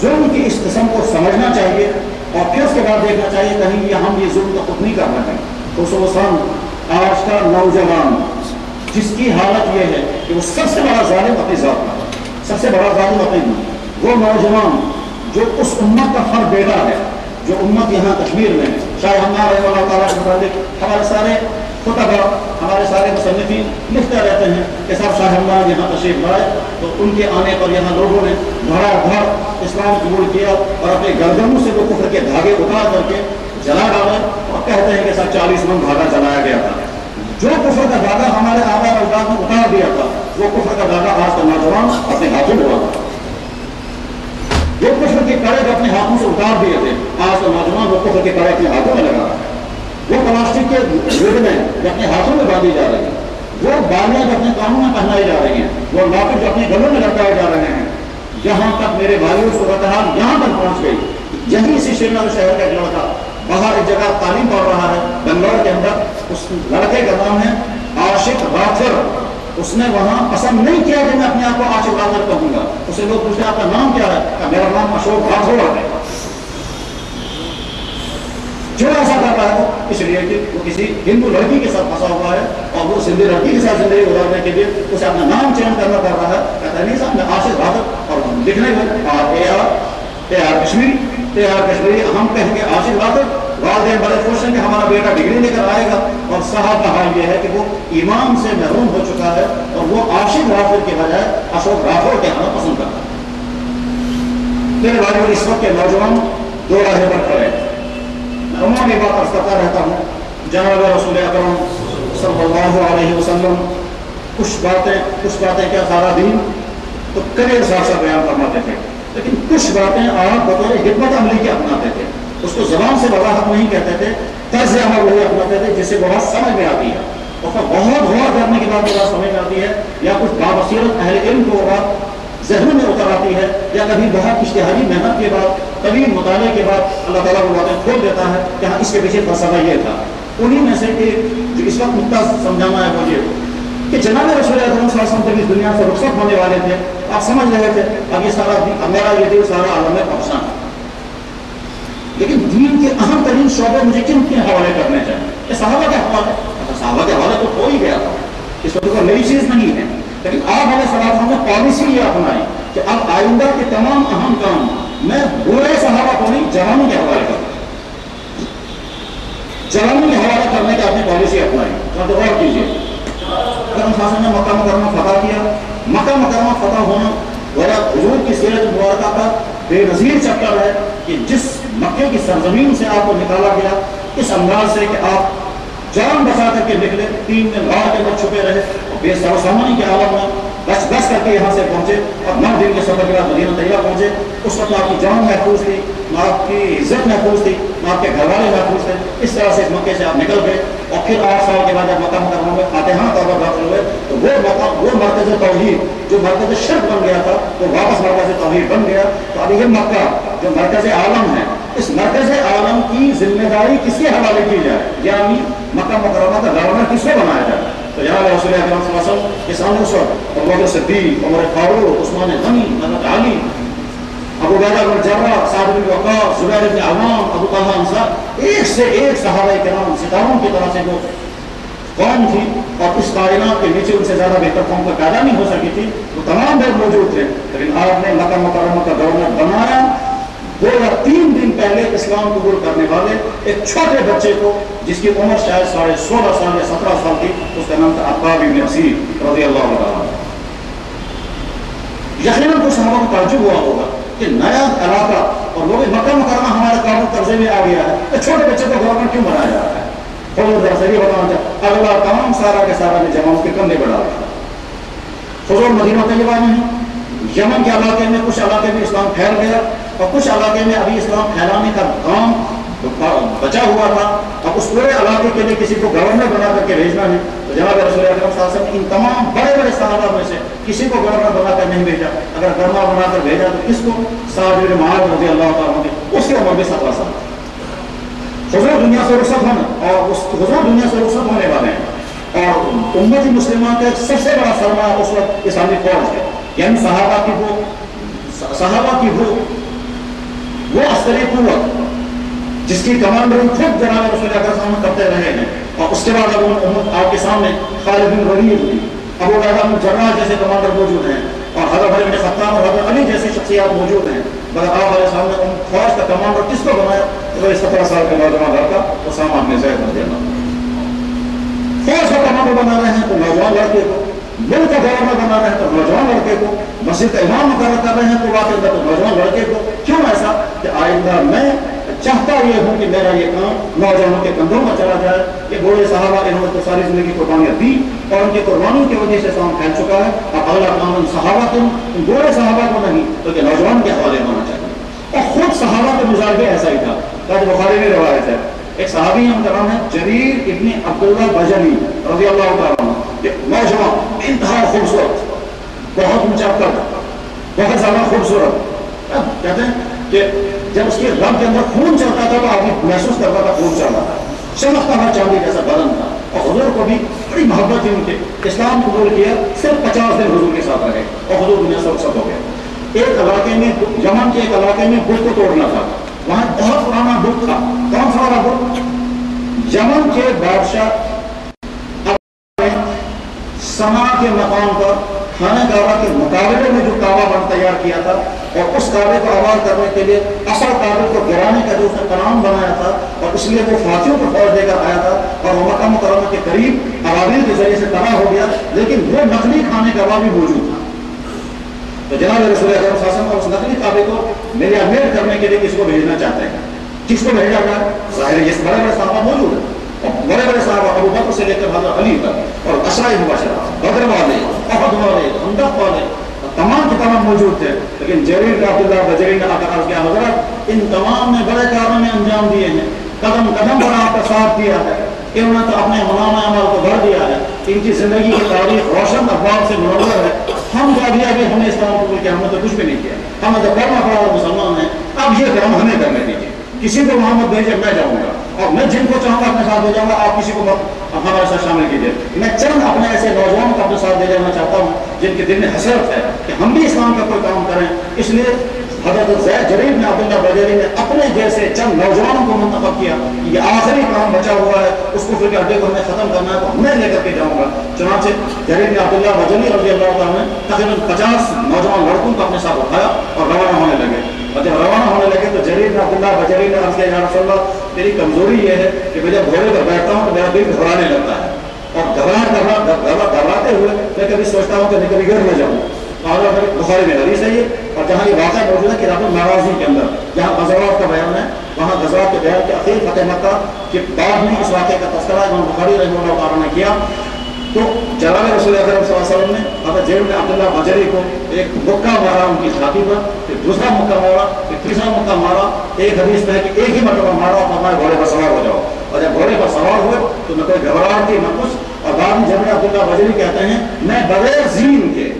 ظلم کی اس قسم کو سمجھنا چاہیے اور پھر اس کے بعد دیکھنا چاہیے کہیں ہم یہ ظلم تو خود نہیں کر رہے ہیں. خصوصاً آج کا نوجوان جس کی حالت یہ ہے کہ وہ سب سے بڑا ظالم اپنی ذات کا, سب سے بڑا ظالم اپنی, وہ نوجوان جو اس امت کا فرد بیٹا ہے, جو امت یہاں کشمیر میں ہے. شاید ہمارے اللہ تعالیٰ کے متعلق ہمارے سارے خطبہ, ہمارے سارے مصنفین لکھتے رہتے ہیں کہ صاحب شاہ ہمارے یہاں تشریف لائے تو ان کے آنے پر یہاں لوگوں نے دھڑا دھڑ اسلام قبول کیا اور اپنے گردنوں سے وہ کفر کے دھاگے اتار کر کے جلا ڈالے اور کہتے ہیں کہ سر 40 من دھاگا جلایا گیا تھا. جو کفر کا دھاگا ہمارے آبا اور اجداد نے اتار دیا تھا وہ کفر کا دھاگا آج کا نوجوان اپنے ہاتھوں میں ہوا تھا. جو کفر کے کڑے کو اپنے ہاتھوں سے اتار دیے تھے آج کا نوجوان وہ کفر کے کڑے اپنے ہاتھوں میں لگا رہا ہے. وہ پلاسٹک کے ریڑھیں جو اپنے ہاتھوں میں باندھی جا رہی ہیں, وہ بالیاں جو اپنے کانوں میں پہنائی جا رہی ہیں, وہ لاکٹ جو اپنے گلوں میں لٹکائے جا رہے ہیں. یہاں تک میرے بھائیوں صورتحال یہاں تک پہنچ گئی. یہیں اسی شری نگر شہر کا ایک لڑکا باہر ایک جگہ تعلیم پڑھ رہا ہے بنگلور کے اندر, اس لڑکے کا نام ہے عاشق رافر. اس نے وہاں پسند نہیں کیا کہ میں اپنے آپ کو عاشق رافر کہوں گا. اسے لوگ پوچھتے آپ کا نام کیا ہے, کہ میرا نام اشوک راٹھوڑ ہے. کیوں ایسا کرتا ہے؟ اس لیے کہ وہ کسی ہندو لڑکی کے ساتھ پھنسا ہوا ہے اور وہ سندھی لڑکی کے ساتھ زندگی گزارنے کے لیے اسے اپنا نام چینج کرنا پڑ رہا ہے. کہتا ہے نہیں صاحب میں عاشق رافر, اور لکھنے میں کشمیری ہم کہیں گے عاشق رافر. والدین بڑے خوش ہیں کہ ہمارا بیٹا ڈگری لے کر آئے گا, اور صاحب کا حال یہ ہے کہ وہ ایمان سے محروم ہو چکا ہے اور وہ عاشق رافر کے بجائے اشوک راٹھوڑ کے آنا پسند کرتا ہے. میرے بھائی اور اس وقت کے نوجوان دو راہیں پر کھڑے ہیں. عمومی بات عرض کرتا رہتا ہوں, جناب رسول اکرم صلی اللہ علیہ وسلم کچھ باتیں کیا سارا دین تو کریل سا بیان فرماتے تھے, لیکن کچھ باتیں آپ بطور حکمت عملی کے اپناتے تھے. اس کو زبان سے وضاحت نہیں کہتے تھے, طرز عمل وہی اپناتے تھے جس سے بہت سمجھ میں آتی ہے. اور بہت غور کرنے کے بعد بات سمجھ میں آتی ہے, یا کچھ بابصیرت اہل علم کو بات ذہن میں اتر آتی ہے, یا کبھی بہت اشتہاری محنت کے بعد طویل مطالعے کے بعد اللہ تعالیٰ وہ باتیں کھول دیتا ہے کہ ہاں اس کے پیچھے فلسفہ یہ تھا. انہیں میں سے ایک جو اس وقت نقطہ سمجھانا ہے وہ یہ کہ جناب رسول اکرم صلی اللہ علیہ وسلم اس دنیا سے رخصت ہونے والے تھے. آپ سمجھ رہے تھے اب یہ سارا میرا یہ دل سارا عالم میں پہنچنا ہے, لیکن دین کے اہم ترین شعبے مجھے کن کے حوالے کرنے چاہیے؟ یہ صحابہ کے حوالے. صحابہ کے حوالے تو ہو ہی گیا تھا, اس وقت کوئی نئی چیز نہیں ہے, لیکن آپ علیہ السلام نے پالیسی یہ اپنائی کہ اب آئندہ کے تمام اہم کام میں بوڑھے صحابہ کو نہیں جوانوں کے حوالے کروں. جوانوں کے حوالے کرنے کی اپنی پالیسی اپنائی. تو غور کیجیے, اکرم صلی اللہ علیہ وسلم نے مکہ مکرمہ فتح کیا. مکہ مکرمہ فتح ہونا گویا حضور کی سیرت مبارکہ کا بے نظیر چکر ہے کہ جس مکے کی سرزمین سے آپ کو نکالا گیا اس انداز سے کہ آپ جان بچا کر کے نکلے, 3 دن غار کے اندر چھپے رہے اور بے سر و سامانی کے عالم میں بس کر کے یہاں سے پہنچے اور 9 دن کے سفر کے بعد مدینہ طیبہ پہنچے. اس وقت آپ کی جان محفوظ تھی, آپ کی عزت محفوظ تھی, آپ کے گھر والے محفوظ تھے. اس طرح سے اس مکے سے آپ نکل گئے اور پھر 8 سال کے بعد جب مکہ مکرمہ میں فاتحانہ طور پر داخل ہوئے تو وہ مرکز توحید جو مرکز شرک بن گیا تھا وہ واپس مرکز توحید بن گیا. تو اب یہ مکہ جو مرکز عالم ہے, اس مرکز عالم کی ذمہ داری کس کے حوالے کی جائے, یعنی مکہ مکرمہ کا گورنر کس کو بنایا جائے؟ تو جناب رسول اکرم صلی اللہ علیہ وسلم کے سامنے اس وقت ابوبکر صدیق, عمر فاروق, عثمان غنی, حضرت علی, ابو عبیدہ بن جراح, سعد بن وقاص, زبیر بن عوام, ابو طلحہ انصاری, ایک سے ایک صحابہ کرام ستاروں کی طرح سے جو قوم تھی اور اس کائنات کے نیچے ان سے زیادہ بہتر قوم کا پیدا نہیں ہو سکی تھی، وہ تمام لوگ موجود تھے، لیکن آپ نے مکہ مکرمہ کا گورنر بنایا 2 یا 3 دن پہلے اسلام قبول کرنے والے ایک چھوٹے بچے کو، جس کی عمر شاید 16.5 سال یا 17 سال تھی، اس کا نام تھا عقاب بن اسیر رضی اللہ عنہ۔ یقیناً کچھ صحابہ کو تعجب ہوا ہوگا کہ نیا علاقہ اور وہ بھی مکہ مکرمہ ہمارے قابل قبضے میں آ گیا ہے، تو چھوٹے بچے کو گورنر کیوں بنایا جا رہا ہے؟ حضور ذرا صحیح بتانا چاہتا اگلا تمام سارا کے سارا نے جماعت کے کندھے بڑھا رہا تھا۔ حضور مدینہ طیبہ میں ہیں، یمن کے علاقے میں کچھ علاقے میں اسلام پھیل گیا اور کچھ علاقے میں ابھی اسلام پھیلانے کا کام بچا ہوا تھا، اور اس پورے علاقے کے لیے کسی کو گورنر بنا کر کے بھیجنا ہے۔ تو جناب رسول اکرم صلی اللہ علیہ وسلم ان تمام بڑے بڑے صحابہ میں سے کسی کو گورنر بنا کر نہیں بھیجا، اگر گورنر بنا کر بھیجا تو کس کو؟ سعد بن معاذ رضی اللہ تعالیٰ عنہ، اس کی عمر بھی 17 سال تھی۔ حضور دنیا سے رخصت ہونا اور حضور دنیا سے رخصت ہونے والے ہیں، اور امت مسلمہ کا سب سے بڑا سرمایہ اس وقت اسلامی فوج ہے، یعنی صحابہ کی وہ عسکری قوت جس کی کمانڈر خود جناب رسول اکرم صلی اللہ علیہ وسلم کرتے رہے ہیں، اور اس کے بعد اب امت آپ کے سامنے خالد بن ولید، ابو عبیدہ بن جراح جیسے کمانڈر موجود ہیں، اور حضرت عمر بن خطاب اور حضرت علی جیسی شخصیات موجود ہیں، مگر آپ علیہ السلام نے ان فوج کا کمانڈر کس کو بنایا؟ تو 17 سال کے نوجوان لڑکا اسامہ بن زید رضی اللہ عنہ۔ فوج کا کمانڈر بنا رہے ہیں تو نوجوان لڑکے کو، ملک کا گورنر بنا رہے ہیں تو نوجوان لڑکے کو، مسجد کا امام مقرر کر رہے ہیں تو واقع تو نوجوان لڑکے کو۔ کیوں ایسا؟ کہ آئندہ میں چاہتا یہ ہوں کہ میرا یہ کام نوجوانوں کے کندھوں میں چلا جائے۔ یہ بوڑھے صحابہ انہوں نے تو ساری زندگی قربانیاں دی، اور ان کی قربانیوں کی وجہ سے اسلام پھیل چکا ہے، اور اگلا کام ان صحابہ کو، ان بوڑھے صحابہ کو نہیں بلکہ نوجوان کے حوالے ہونا چاہیے۔ اور خود صحابہ کا مزاج بھی ایسا ہی تھا، تاج بخاری میں روایت ہے، ایک صحابی ان کا نام ہے جریر ابن عبداللہ بجلی رضی اللہ تعالیٰ عنہ، نوجوان انتہا خوبصورت، بہت اونچا قد، بہت زیادہ خوبصورت۔ کہتے ہیں کہ جب اس کی رگ کے اندر خون چلتا تھا تو آدمی محسوس کرتا تھا خون چل رہا تھا، چمکتا ہوا چاندی جیسا بدن تھا، اور حضور کو بھی بڑی محبت تھی ان کے۔ اسلام قبول کیا، صرف 50 دن حضور کے ساتھ رہے اور حضور دنیا سے رخصت ہو گیا۔ ایک علاقے میں، یمن کے ایک علاقے میں بت کو توڑنا تھا، وہاں بہت پرانا بت تھا۔ کون سا والا بت؟ یمن کے بادشاہ سما کے مقام پر خانہ کعبہ کے مقابلے میں جو کعبہ بند تیار کیا تھا، اور اس کعبے کو آباد کرنے کے لیے اصل کعبے کو گرانے کا جو اس نے پلان بنایا تھا، اور اس لیے وہ فاتحوں کو فوج دے کر آیا تھا، اور وہ مکہ مکرمہ کے قریب ابابیل کے ذریعے سے تباہ ہو گیا، لیکن وہ نقلی خانہ کعبہ بھی موجود تھا۔ تو جناب رسول اکرم صلی اللہ علیہ وسلم اس نقلی کعبے کو میل کرنے کے لیے کس کو بھیجنا چاہتے ہیں؟ کس کو بھیجا جائے؟ ظاہر یہ بڑے بڑے صحابہ موجود ہیں، اور بڑے بڑے صحابہ ابو بکر سے لے کر حضرت علی تک، اور عشرہ مبشرہ، بدر والے، احد والے، خندق والے، تمام کے تمام موجود تھے۔ لیکن جریر بن عبداللہ بجلی نے آ کر عرض کیا، حضرت ان تمام نے بڑے کاموں میں انجام دیے ہیں، قدم قدم پر آپ کا ساتھ دیا ہے، انہوں نے تو اپنے منامہ عمل کو بڑھ دیا ہے، ان کی زندگی کی تاریخ روشن افواہ سے منور ہے۔ ہم جو ابھی ہم نے اسلام قبول کیا، ہم نے تو کچھ بھی نہیں کیا، ہم نے تو کرنا پڑا مسلمان ہیں، اب یہ کام ہمیں کرنے دیجیے، کسی کو محمد بھیجے میں جاؤں گا، اور میں جن کو چاہوں گا اپنے ساتھ لے جاؤں گا، آپ کسی کو ہمارے ساتھ شامل کیجیے۔ میں چند اپنے ایسے نوجوانوں کو اپنے ساتھ لے جانا چاہتا ہوں جن کے دل میں حسرت ہے کہ ہم بھی اسلام کا کوئی کام کریں۔ اس لیے حضرت جریر بن عبداللہ بجلی نے اپنے جیسے چند نوجوانوں کو منتخب کیا، یہ آخری کام بچا ہوا ہے، اس کو پھر اڈے کو ہمیں ختم کرنا ہے، تو میں لے کر کے جاؤں گا۔ چنانچہ جریر بن عبداللہ بجلی رضی اللہ عنہ نے تقریباً 50 نوجوان لڑکوں کو اپنے ساتھ اٹھایا اور روانہ ہونے لگے۔ اور جب روانہ ہونے لگے تو جریر بن عبداللہ بجلی نے عرض کیا، یا رسول اللہ میری کمزوری یہ ہے کہ میں جب گھوڑے پر بیٹھتا ہوں تو میرا دل گھبرانے لگتا ہے، اور گھبراتے ہوئے میں کبھی سوچتا ہوں کہ میں کبھی گر نہ جاؤں۔ بخاری میں حدیث ہے یہ، اور جہاں یہ واقعہ موجود ہے کتاب المغازی کے اندر، جہاں غزوات کا بیان ہے، وہاں غزوات کے بیان کے اخیر فتح مکہ کے بعد میں اس واقعے کا تذکرہ امام بخاری رحمہ اللہ تعالیٰ نے کیا۔ تو جناب رسول اکرم صلی اللہ علیہ وسلم نے حضرت جریر بن عبداللہ بجلی کو ایک مکہ مارا ان کی چھاتی پر، پھر دوسرا مکہ مارا، پھر تیسرا مکہ مارا۔ ایک حدیث میں ہے کہ ایک ہی مرتبہ مارا اور فرمایا گھوڑے پر سوار ہو جاؤ، اور جب گھوڑے پر سوار ہوئے تو نہ کوئی گھبراہٹ تھی نہ کچھ۔ اور بعد میں جریر بن عبداللہ بجلی کہتے ہیں میں بغیر زین کے،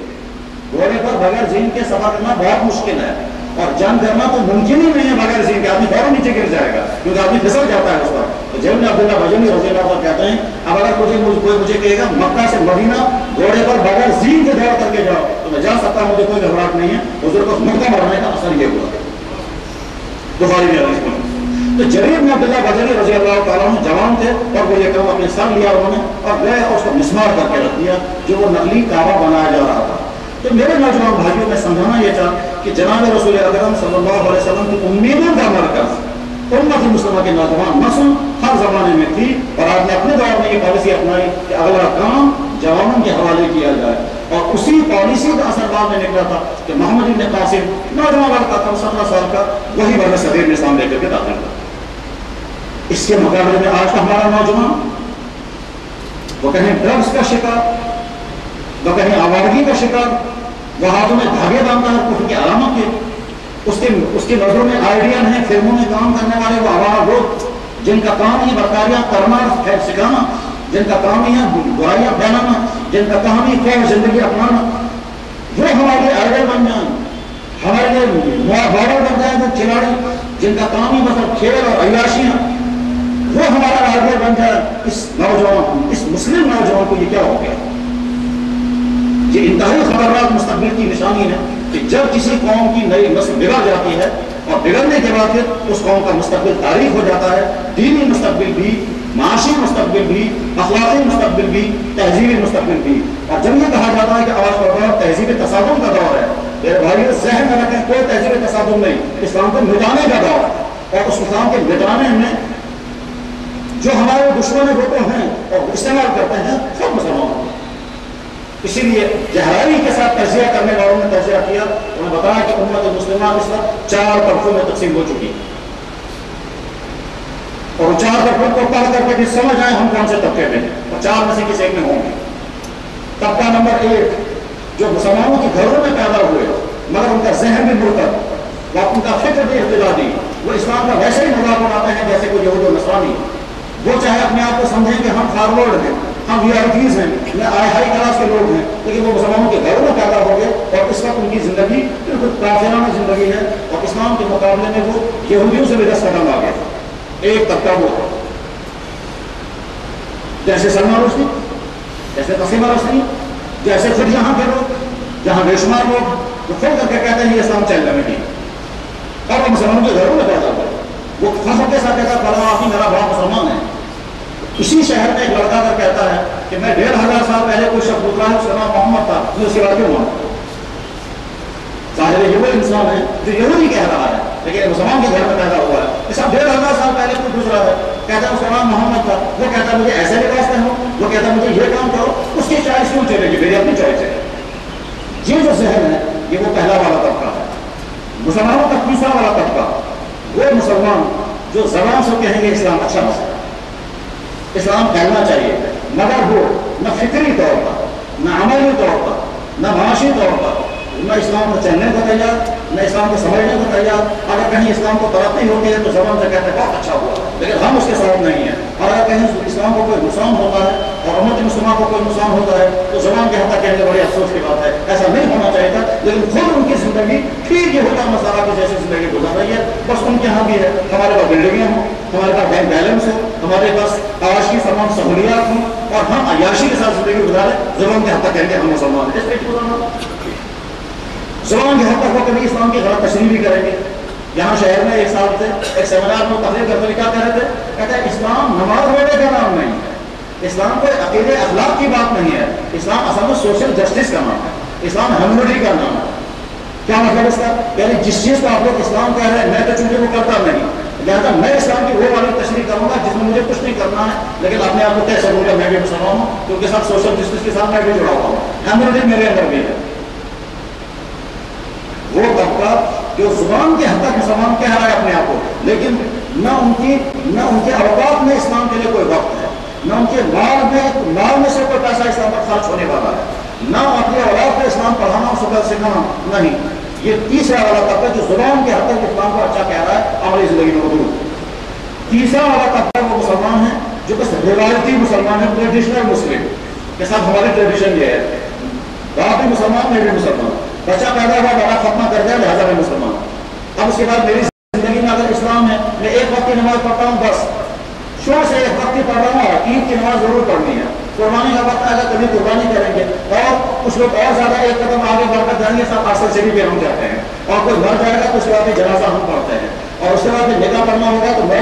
گھوڑے پر بغیر زین کے سفر کرنا بہت مشکل ہے، اور جنگ کرنا تو ممکن ہی نہیں ہے بغیر زین کے، آدمی فوراً نیچے گر جائے گا کیونکہ آدمی پھسل جاتا ہے اس پر۔ تو جریر بن عبداللہ بجلی رضی اللہ عنہ کہتے ہیں اب اگر کوئی مجھے کہے گا مکہ سے مدینہ گھوڑے پر بغیر زین کے دوڑ کر کے جاؤ تو میں جا سکتا ہوں، مجھے کوئی گھبراہٹ نہیں ہے۔ حضور کو مکہ مرنے کا اثر یہ ہوا، بخاری میں حدیث میں۔ تو جریر بن عبداللہ بجلی رضی اللہ تعالیٰ عنہ جوان تھے اور وہ یہ کام اپنے سر لیا انہوں نے اور گئے اور اس کو مسمار کر کے رکھ دیا جو وہ نقلی کعبہ بنایا جا رہا تھا. تو میرے نوجوان بھائیوں میں سمجھانا یہ چاہ کہ جناب رسول اکرم صلی اللہ علیہ وسلم کی امیدوں کا مرکز امت مسلمہ کے نوجوان نسل ہر زمانے میں تھی اور آپ نے اپنے دور میں یہ پالیسی اپنائی کہ اگلا کام جوانوں کے حوالے کیا جائے اور اسی پالیسی کا اثر بعد میں نکلا تھا کہ محمد بن قاسم نوجوان لڑکا تھا 17 سال کا وہی بر صغیر میں اسلام لے کر کے داخل تھا. اس کے مقابلے میں آج کا ہمارا نوجوان وہ کہیں ڈرگس کا شکار وہ کہیں آوارگی کا شکار وہ ہاتھوں میں دھاگے باندھتا ہے کفر کی علامت کے اس کے نظروں میں آئیڈیا ہیں فلموں میں کام کرنے والے وہ آوارہ لوگ جن کا کام ہی برقاریاں کرنا سکھانا جن کا کام ہی ہے برائیاں پھیلانا جن کا کام ہی خیر زندگی اپنانا وہ ہمارے آئیڈل بن جائیں ہمارے لیے مواقع بن جائیں وہ کھلاڑی جن کا کام ہی مطلب کھیل اور عیاشیاں وہ ہمارا آئیڈل بن جائے. اس نوجوان اس مسلم نوجوان کو یہ کیا ہو گیا؟ یہ انتہائی خطرناک مستقبل کی نشانی ہے کہ جب کسی قوم کی نئی نسل بگڑ جاتی ہے اور بگڑنے کے بعد پھر اس قوم کا مستقبل تاریخ ہو جاتا ہے. دینی مستقبل بھی معاشی مستقبل بھی اخلاقی مستقبل بھی تہذیبی مستقبل بھی. اور جب یہ کہا جاتا ہے کہ آج کا دور تہذیب تصادم کا دور ہے میرے بھائیو ذہن میں رکھیں کوئی تہذیب تصادم نہیں اسلام کو مٹانے کا دور ہے اور اس اسلام کے مٹانے میں جو ہمارے دشمن ہوتے ہیں اور استعمال کرتے ہیں سب مسلمان ہیں. اسی لیے جہرائی کے ساتھ تجزیہ کرنے والوں نے تجزیہ کیا انہوں نے بتایا کہ امت مسلمہ اس وقت 4 طبقوں میں تقسیم ہو چکی ہے اور 4 طبقوں کو پڑھ کر کے بھی سمجھ آئے ہم کون سے طبقے میں ہیں اور 4 میں سے کسی ایک میں ہوں گے. طبقہ نمبر 1 جو مسلمانوں کے گھروں میں پیدا ہوئے مگر ان کا ذہن بھی مرتد وہ ان کا فکر بھی اختلافی وہ اسلام کا ویسے ہی مذاق اڑاتے ہیں جیسے کوئی یہود و نصرانی. وہ چاہے اپنے آپ کو سمجھیں کہ ہم فارورڈ ہیں ہم ویآئپیز ہیں ہائی کلاس کے لوگ ہیں لیکن وہ مسلمانوں کے گھروں میں پیدا ہو گئے اور اس وقت ان کی زندگی بالکل کافرانہ زندگی ہے اور اسلام کے مقابلے میں وہ یہودیوں سے بھی 10 قدم آ گئے. ایک طبقہ وہ جیسے سلمان رشدی جیسے تسلیمہ رشدی جیسے خود یہاں کے لوگ جہاں بے شمار لوگ وہ خود کر کے کہتے ہیں یہ اسلام چلنے میں نہیں اور وہ مسلمانوں کے گھروں میں پیدا ہوئے وہ فخر کے ساتھ کہتا ہے فلاں آدمی میرا بڑا مسلمان ہے. اسی شہر میں ایک لڑکا کر کہتا ہے کہ میں 1500 سال پہلے کوئی شخص گزرا ہے اس کا نام محمد تھا جو اس کے بعد کیوں ہوا ظاہر ہے یہ وہ انسان ہے جو یہودی کہہ رہا ہے لیکن مسلمان کے گھر میں پیدا ہوا ہے. اس کا 1500 سال پہلے کوئی گزرا ہے کہتا ہے اس کا نام محمد تھا وہ کہتا ہے مجھے ایسے لباس پہنو وہ کہتا ہے مجھے یہ کام کرو اس کی چوائس کیوں چلے گی میری اپنی چوائس ہے. یہ جو ذہن ہے یہ وہ پہلا والا طبقہ ہے. مسلمانوں کا دوسرا والا طبقہ وہ مسلمان جو زبان سے کہیں گے اسلام اچھا مسئلہ اسلام پھیلنا چاہیے مگر وہ نہ فکری طور پر نہ عملی طور پر نہ معاشی طور پر نہ اسلام کو چلنے کو تیار نہ اسلام کو سمجھنے کو تیار. اگر کہیں اسلام کو ترقی ہوتی ہے تو زبان سے کہتے ہیں بہت اچھا ہوا لیکن ہم اس کے ساتھ نہیں ہیں. اور اگر کہیں اسلام کو کوئی نقصان ہوتا ہے اور امت مسلمہ کو کوئی نقصان ہوتا ہے تو زبان کے حد تک کہنے بڑی افسوس کی بات ہے. ایسا نہیں ہونا چاہیے تھا لیکن خود ان کی زندگی ٹھیک یہ ہوتا مسئلہ کی جیسی زندگی گزار رہی ہے. بس ان کے یہاں بھی ہے ہمارے پاس بلڈنگیں ہوں ہمارے پاس بینک بیلنس ہو ہمارے پاس آج کی تمام سہولیات ہوں اور ہم عیاشی کے ساتھ زندگی گزارے زبان کے حد تک کہیں گے ہم مسلمان ہیں. اس پہ گزارنا زبان کے حد تک وہ کبھی اسلام کی غلط تشریح بھی کریں گے. یہاں شہر میں ایک سال سے ایک سیمینار میں تقریر کرتے ہوئے کیا کہہ رہے تھے کہتے ہیں اسلام نماز روزے کا نام نہیں ہے اسلام کوئی عقیدے اخلاق کی بات نہیں ہے اسلام اصل میں سوشل جسٹس کا نام ہے اسلام ہیومنٹی کا نام ہے. کیا مطلب اس کا یعنی جس چیز کو آپ لوگ اسلام کہہ رہے ہیں میں تو چونکہ وہ کرتا نہیں لہٰذا میں اسلام کی وہ والی تشریح کروں گا جس میں مجھے کچھ نہیں کرنا ہے لیکن اپنے آپ کو کہہ سکوں گا میں بھی مسلمان ہوں کیونکہ ساتھ سوشل جسٹس کے ساتھ میں بھی جڑا ہوا ہوں. ہیومنٹی میرے اندر بھی ہے. وہ طبقہ جو زبان کے حد تک مسلمان کہہ رہا ہے اپنے آپ کو لیکن نہ ان کے اوقات میں اسلام کے لیے کوئی وقت ہے نہ ان کے مال میں سے کوئی پیسہ اسلام پر خرچ ہونے والا ہے نہ اپنے اولاد کو اسلام پڑھانا اور سکھانا نہیں. یہ تیسرا والا طبقہ جو زبان کے حد تک اسلام کو اچھا کہہ رہا ہے عملی زندگی میں موجود. تیسرا والا طبقہ وہ مسلمان ہے جو بس روایتی مسلمان ہے ٹریڈیشنل مسلم کے ساتھ ہماری ٹریڈیشن یہ ہے باپ بھی مسلمان میں بھی مسلمان بچہ پیدا ہوا بڑا ختمہ کر دیا لہٰذا میں مسلمان. اب اس کے بعد میری زندگی میں اگر اسلام ہے میں ایک وقت کی نماز پڑھتا ہوں بس شروع سے ایک وقت کی پڑھ رہا ہوں عید کی نماز ضرور پڑھنی ہے قربانی کا وقت آئے گا کبھی قربانی کریں گے اور کچھ لوگ اور زیادہ ایک قدم آگے بڑھ کر جائیں گے ساتھ آصل شریف پہ ہم جاتے ہیں اور کوئی مر جائے گا تو اس کے بعد جنازہ ہم پڑھتے ہیں اور اس کے بعد نکاح پڑھنا ہوگا تو میں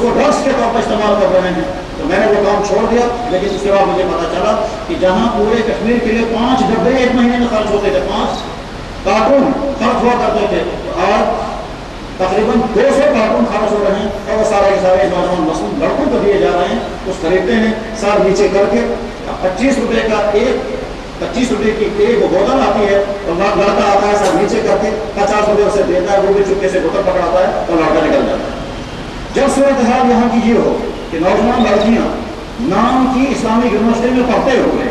کو ڈرگس کے طور پر استعمال کر رہے ہیں. تو میں نے وہ کام چھوڑ دیا. لیکن اس کے بعد مجھے پتا چلا کہ جہاں پورے کشمیر کے لیے 5 ڈبے ایک مہینے میں خرچ ہوتے تھے, 5 کارٹون خرچ ہوا کرتے تھے, اور تقریباً 200 کارٹون خرچ ہو رہے ہیں. اور وہ سارے کے سارے نوجوان مصنوع لڑکوں کو دیے جا رہے ہیں. کچھ خریدتے ہیں, سر نیچے کر کے 25 روپے کا 25 روپے کی ایک بوتل آتی ہے, اور لڑکا آتا ہے سر نیچے کر کے 50 روپے اسے دیتا ہے, وہ بھی چپکے سے بوتل پکڑاتا ہے اور لڑکا نکل جاتا ہے. جب صورتحال یہاں کی یہ ہو کہ نوجوان لڑکیاں نام کی اسلامی یونیورسٹی میں پڑھتے ہوئے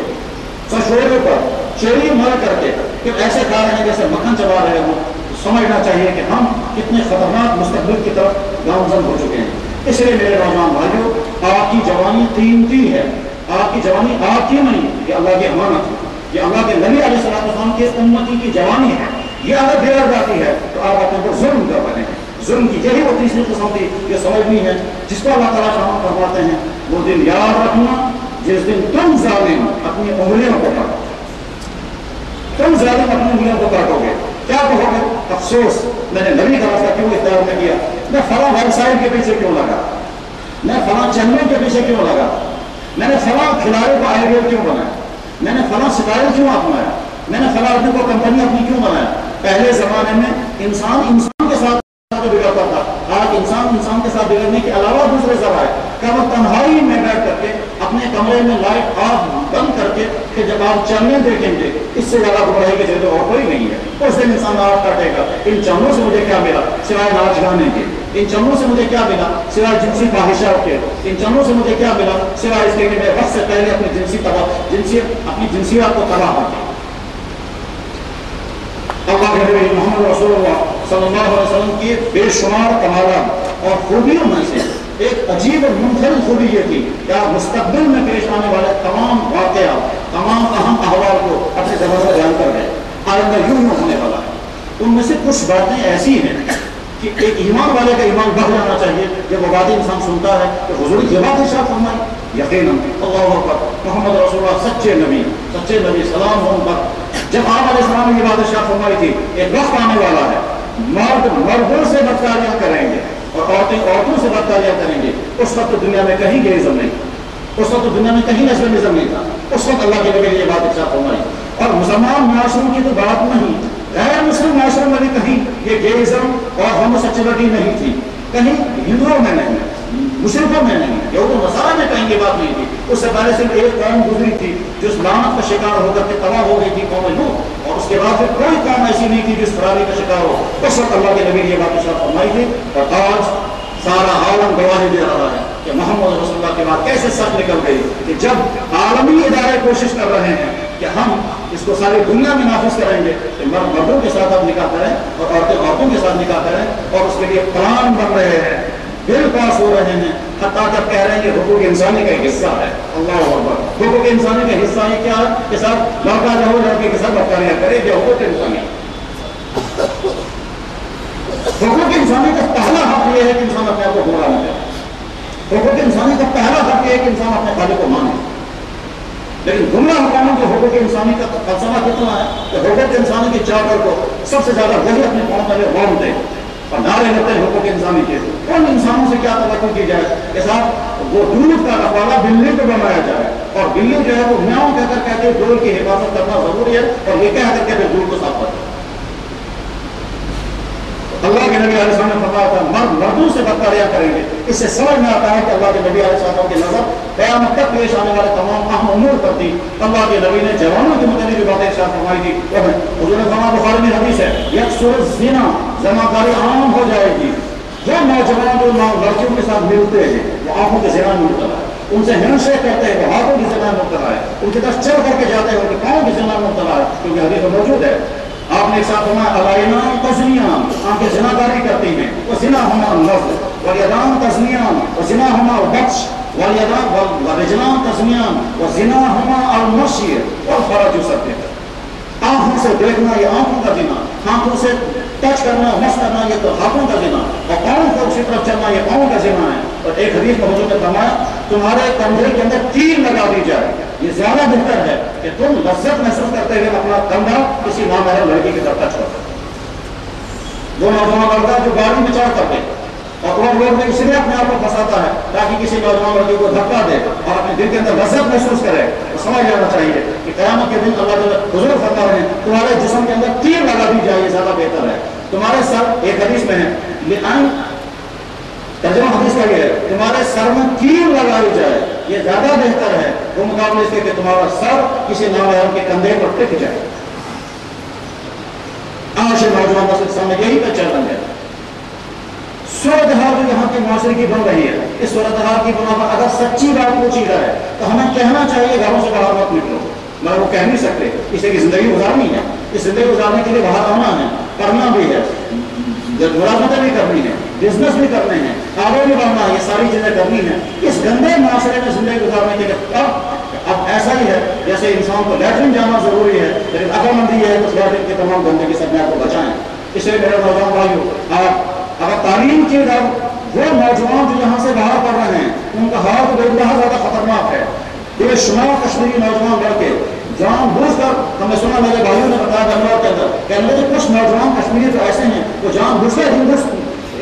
سشورے پر چیری مر کر کے پھر ایسے کھا رہے ہیں جیسے مکھن چبا رہے ہوں, سمجھنا چاہیے کہ ہم کتنے خطرناک مستقبل کی طرف گامزن ہو چکے ہیں. اس لیے میرے نوجوان بھائیوں, آپ کی جوانی قیمتی ہے. آپ کی جوانی آپ کی نہیں, یہ اللہ کی امانت ہے. یہ اللہ کے نبی علیہ السلام کے امتی کی جوانی ہے. یہ اگر بگڑ جاتی ہے تو آپ اپنے اوپر ظلم کر رہے ہیں. ظلم کی یہی وہ تیسری قسم تھی یہ سمجھنی ہے, جس کو اللہ تعالیٰ شامل فرماتے ہیں وہ دن یاد رکھنا جس دن تم ظالم اپنی انگلیوں کو کاٹو. تم ظالم اپنی انگلیوں کو کاٹو گے. کیا کہو گے؟ افسوس میں نے نبی کا راستہ کیوں اختیار نہ کیا, میں فلاں ویب سائٹ کے پیچھے کیوں لگا, میں فلاں چینلوں کے پیچھے کیوں لگا, میں نے فلاں کھلاڑی کو آئیڈیل کیوں بنایا, میں نے فلاں ستارے کیوں اپنایا, میں نے فلاں آدمی کو کمپنی اپنی کیوں بنایا. پہلے زمانے میں انسان کے ساتھ بگڑتا تھا. آج انسان کے ساتھ بگڑنے کے علاوہ دوسرے ذرائع کیا وہ تنہائی میں بیٹھ کر کے اپنے کمرے میں لائٹ آف بند کر کے کہ جب آپ چلنے دیکھیں گے اس سے زیادہ گمراہی کے جگہ اور کوئی نہیں ہے. اس دن انسان آپ کاٹے گا. ان چمڑوں سے مجھے کیا ملا سوائے ناچ گانے کے, ان چمڑوں سے مجھے کیا ملا سوائے جنسی خواہشات کے, ان چمڑوں سے مجھے کیا ملا سوائے اس کے کہ میں وقت سے پہلے اپنی جنسیات کو تباہ کر دیا. اللہ کے نبی محمد رسول اللہ صلی اللہ علیہ وسلم کی بے شمار کمالات اور خوبیوں میں سے ایک عجیب اور منفرد خوبی یہ تھی کہ آپ مستقبل میں پیش آنے والے تمام واقعات, تمام اہم احوال کو اپنے زبان سے بیان کر گئے. آئندہ یوں ہونے والا ہے. ان میں سے کچھ باتیں ایسی ہیں کہ ایک ایمان والے کا ایمان بڑھ جانا چاہیے جب وہ باتیں انسان سنتا ہے کہ حضور کی بات ارشاد فرمائی. یقیناً اللہ اکبر محمد رسول اللہ سچے نبی سلام ہوں پر. جب آپ علیہ السلام نے یہ بات ارشاد فرمائی تھی ایک وقت آنے والا ہے مرد مردوں سے بدکاریاں کریں گے اور عورتیں عورتوں سے بدکاریاں کریں گے. اس وقت دنیا میں کہیں گیرزم نہیں تھا, اس وقت دنیا میں کہیں نیشنلزم نہیں تھا. اس وقت اللہ کے نبی نے یہ بات ارشاد فرمائی. اور مسلمان معاشروں کی تو بات نہیں, غیر مسلم معاشروں میں بھی کہیں یہ گیرزم اور ہوموسیکسولیٹی نہیں تھی. کہیں ہندوؤں میں نہیں, مشرقوں میں نہیں, یہود و نصارہ میں کہیں یہ بات نہیں تھی. اس سے پہلے صرف ایک قوم گزری تھی جو اس لعنت کا شکار ہو کر کے تباہ ہو گئی تھی, قوم نوح. اور اس کے بعد پھر کوئی قوم ایسی نہیں تھی جو اس خرابی کا شکار ہو. اس وقت اللہ کے نبی نے یہ بات ارشاد فرمائی تھی. اور آج سارا عالم گواہی دے رہا ہے کہ محمد رسول اللہ کے بعد کیسے سچ نکل گئی کہ جب عالمی ادارے کوشش کر رہے ہیں کہ ہم اس کو ساری دنیا میں نافذ کریں گے کہ مرد مردوں کے ساتھ اب نکاح کریں اور عورتیں عورتوں کے ساتھ نکاح کریں, اور اس کے لیے پلان بن رہے ہیں, بل پاس ہو رہے ہیں, حتیٰ تک کہہ رہے ہیں کہ حقوق انسانی کا حصہ ہے. اللہ اکبر. حقوق انسانی کا حصہ یہ کیا ہے کہ صاحب لڑکا جو ہو لڑکے کے ساتھ بدکاریاں کرے, یہ حقوق انسانی. حقوق انسانی کا پہلا حق یہ ہے کہ انسان اپنے آپ کو گمراہ نہ کرے. حقوق انسانی کا پہلا حق یہ ہے کہ انسان اپنے خالق کو مانے. لیکن گمراہ قوموں کے حقوق انسانی کا فلسفہ کتنا ہے کہ حقوق انسانی کے چارٹر کو سب سے زیادہ وہی اپنے قوم میں غور دے اور نعرے لگتے ہیں حقوق انسانی کے. ان انسانوں سے کیا توقع کی جائے کہ صاحب وہ دودھ کا رکھوالا بلی کو بنایا جائے, اور بلی جو ہے وہ میاؤں کہہ کر کہتے ہیں ڈول کی حفاظت کرنا ضروری ہے, اور یہ کہہ کر کے ڈول کو صاف کرتے. اللہ کے نبی علیہ السلام نے فرمایا تھا مرد مردوں سے بدکاریاں کریں گے. اس سے سمجھ میں آتا ہے کہ اللہ کے نبی علیہ السلام کی نظر قیامت تک پیش آنے والے تمام اہم امور پر تھی. اللہ کے نبی نے جوانوں کے متعلق بھی باتیں ارشاد فرمائی تھی. حضور نے فرمایا, بخاری میں حدیث ہے, یکثر الزنا, زناکاری عام ہو جائے گی. جو نوجوان جو لڑکیوں کے ساتھ ملتے ہیں وہ آنکھوں کے زنا میں مبتلا ہے, ان سے ہینڈشیک کرتے ہیں وہ ہاتھوں کی زنا میں مبتلا ہے, ان کے پاس چل کر کے جاتے ہیں ان کے پاؤں کی زنا میں مبتلا ہے, کیونکہ حدیث میں موجود ہے. آپ نے ایک ساتھ فرمایا علائنان تزنیان, آنکھیں زناکاری کرتی ہیں, وہ زنا ہما نظر, والیدان تزنیان, وہ زنا ہما بخش, والیدان ورجلان تزنیان, وہ زنا ہما المشی, والفرج سبت. آنکھوں سے دیکھنا یہ آنکھوں کا زنا, ہاتھوں سے ٹچ کرنا مس کرنا یہ تو ہاتھوں کا زنا, اور پاؤں کو اسی طرف چلنا یہ پاؤں کا زنا ہے. اور ایک حدیث میں حضور نے فرمایا تمہارے کندھے کے اندر تیر لگا دی جائے, یہ زیادہ بہتر ہے کہ تم لذت محسوس کرتے ہوئے اپنا کندھا کسی نامحرم لڑکی کی طرف ٹچ کرو. وہ نوجوان لڑکا جو گاڑی میں چڑھ کر کے اور اوور لوڈ میں اس لیے اپنے آپ کو پھنساتا ہے تاکہ کسی نوجوان لڑکی کو دھکا دے اور اپنے دل کے اندر لذت محسوس کرے. سمجھ جانا چاہیے کہ قیامت کے دن اللہ تعالیٰ حضور فرما رہے ہیں تمہارے جسم کے اندر تیر لگا دی جائے زیادہ بہتر ہے. تمہارے سر ایک حدیث میں ہے ترجمہ حدیث کا یہ ہے تمہارے سر میں تیر لگائی جائے یہ زیادہ بہتر ہے وہ مقابلے اس کے کہ تمہارا سر کسی نامحرم کے کندھے پر ٹک جائے. آج نوجوان کے سامنے یہی کا چیلنج ہے. صورتحال جو یہاں کے معاشرے کی بن رہی ہے اس صورتحال کی بنا پر اگر سچی بات پوچھی جائے تو ہمیں کہنا چاہیے گھروں سے باہر مت نکلو. مگر وہ کہہ نہیں سکتے اس لیے زندگی گزارنی ہے. اس زندگی گزارنے کے لیے باہر آنا ہے کرنا بھی ہے ملازمتیں بھی کرنی ہے بزنس بھی کرنے ہیں آگے بھی بڑھنا ہے یہ ساری چیزیں کرنی ہیں. اس گندے معاشرے میں زندگی گزارنے کے لیے اب ایسا ہی ہے جیسے انسان کو لیٹرن جانا ضروری ہے لیکن عقل مندی ہے اس لیٹرن کے تمام گندگی سے اپنے آپ کو بچائیں. اس لیے میرے نوجوان بھائیوں آپ اگر تعلیم کی وہ نوجوان جو یہاں سے باہر پڑھ رہے ہیں ان کا حال تو بہت زیادہ خطرناک ہے. یہ شمار کشمیری نوجوان لڑکے جان بوجھ کر ہم نے سنا میرے بھائیوں نے بتایا بنگلور کے اندر کہنے لگے کچھ نوجوان کشمیری تو ایسے ہیں وہ جان بوجھ کر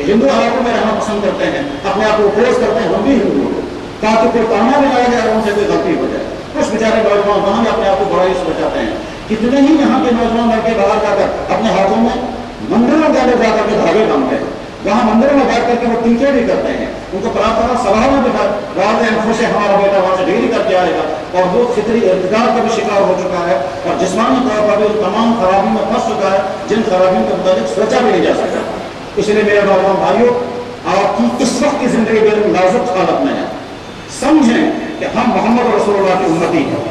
ہندو علاقوں میں رہنا پسند کرتے ہیں اپنے آپ کو اپوز کرتے ہیں ہم بھی ہندو تاکہ کوئی تانا بھی لایا جائے ان سے کوئی غلطی ہو جائے. کچھ بیچارے نوجوان وہاں بھی اپنے آپ کو برائی سے بچاتے ہیں. کتنے ہی یہاں کے نوجوان لڑکے باہر جا کر اپنے ہاتھوں میں مندروں کے اندر جا کر کے دھاگے باندھتے ہیں وہاں مندروں میں بیٹھ کر کے وہ ٹیچے بھی کرتے ہیں ان کو پراپر سبھا میں بٹھا والدین خوش ہے ہمارا بیٹا وہاں سے ڈگری کر کے آئے گا اور وہ فطری ارتکاب کا بھی شکار ہو چکا ہے اور جسمانی طور پر بھی ان تمام خرابیوں میں پھنس چکا ہے جن خرابیوں کے متعلق سوچا بھی نہیں جا سکتا. اس لیے میرے نوجوان بھائیوں آپ کی اس وقت کی زندگی بے نازک حالت میں ہے. سمجھیں کہ ہم محمد رسول اللہ کی امتی ہیں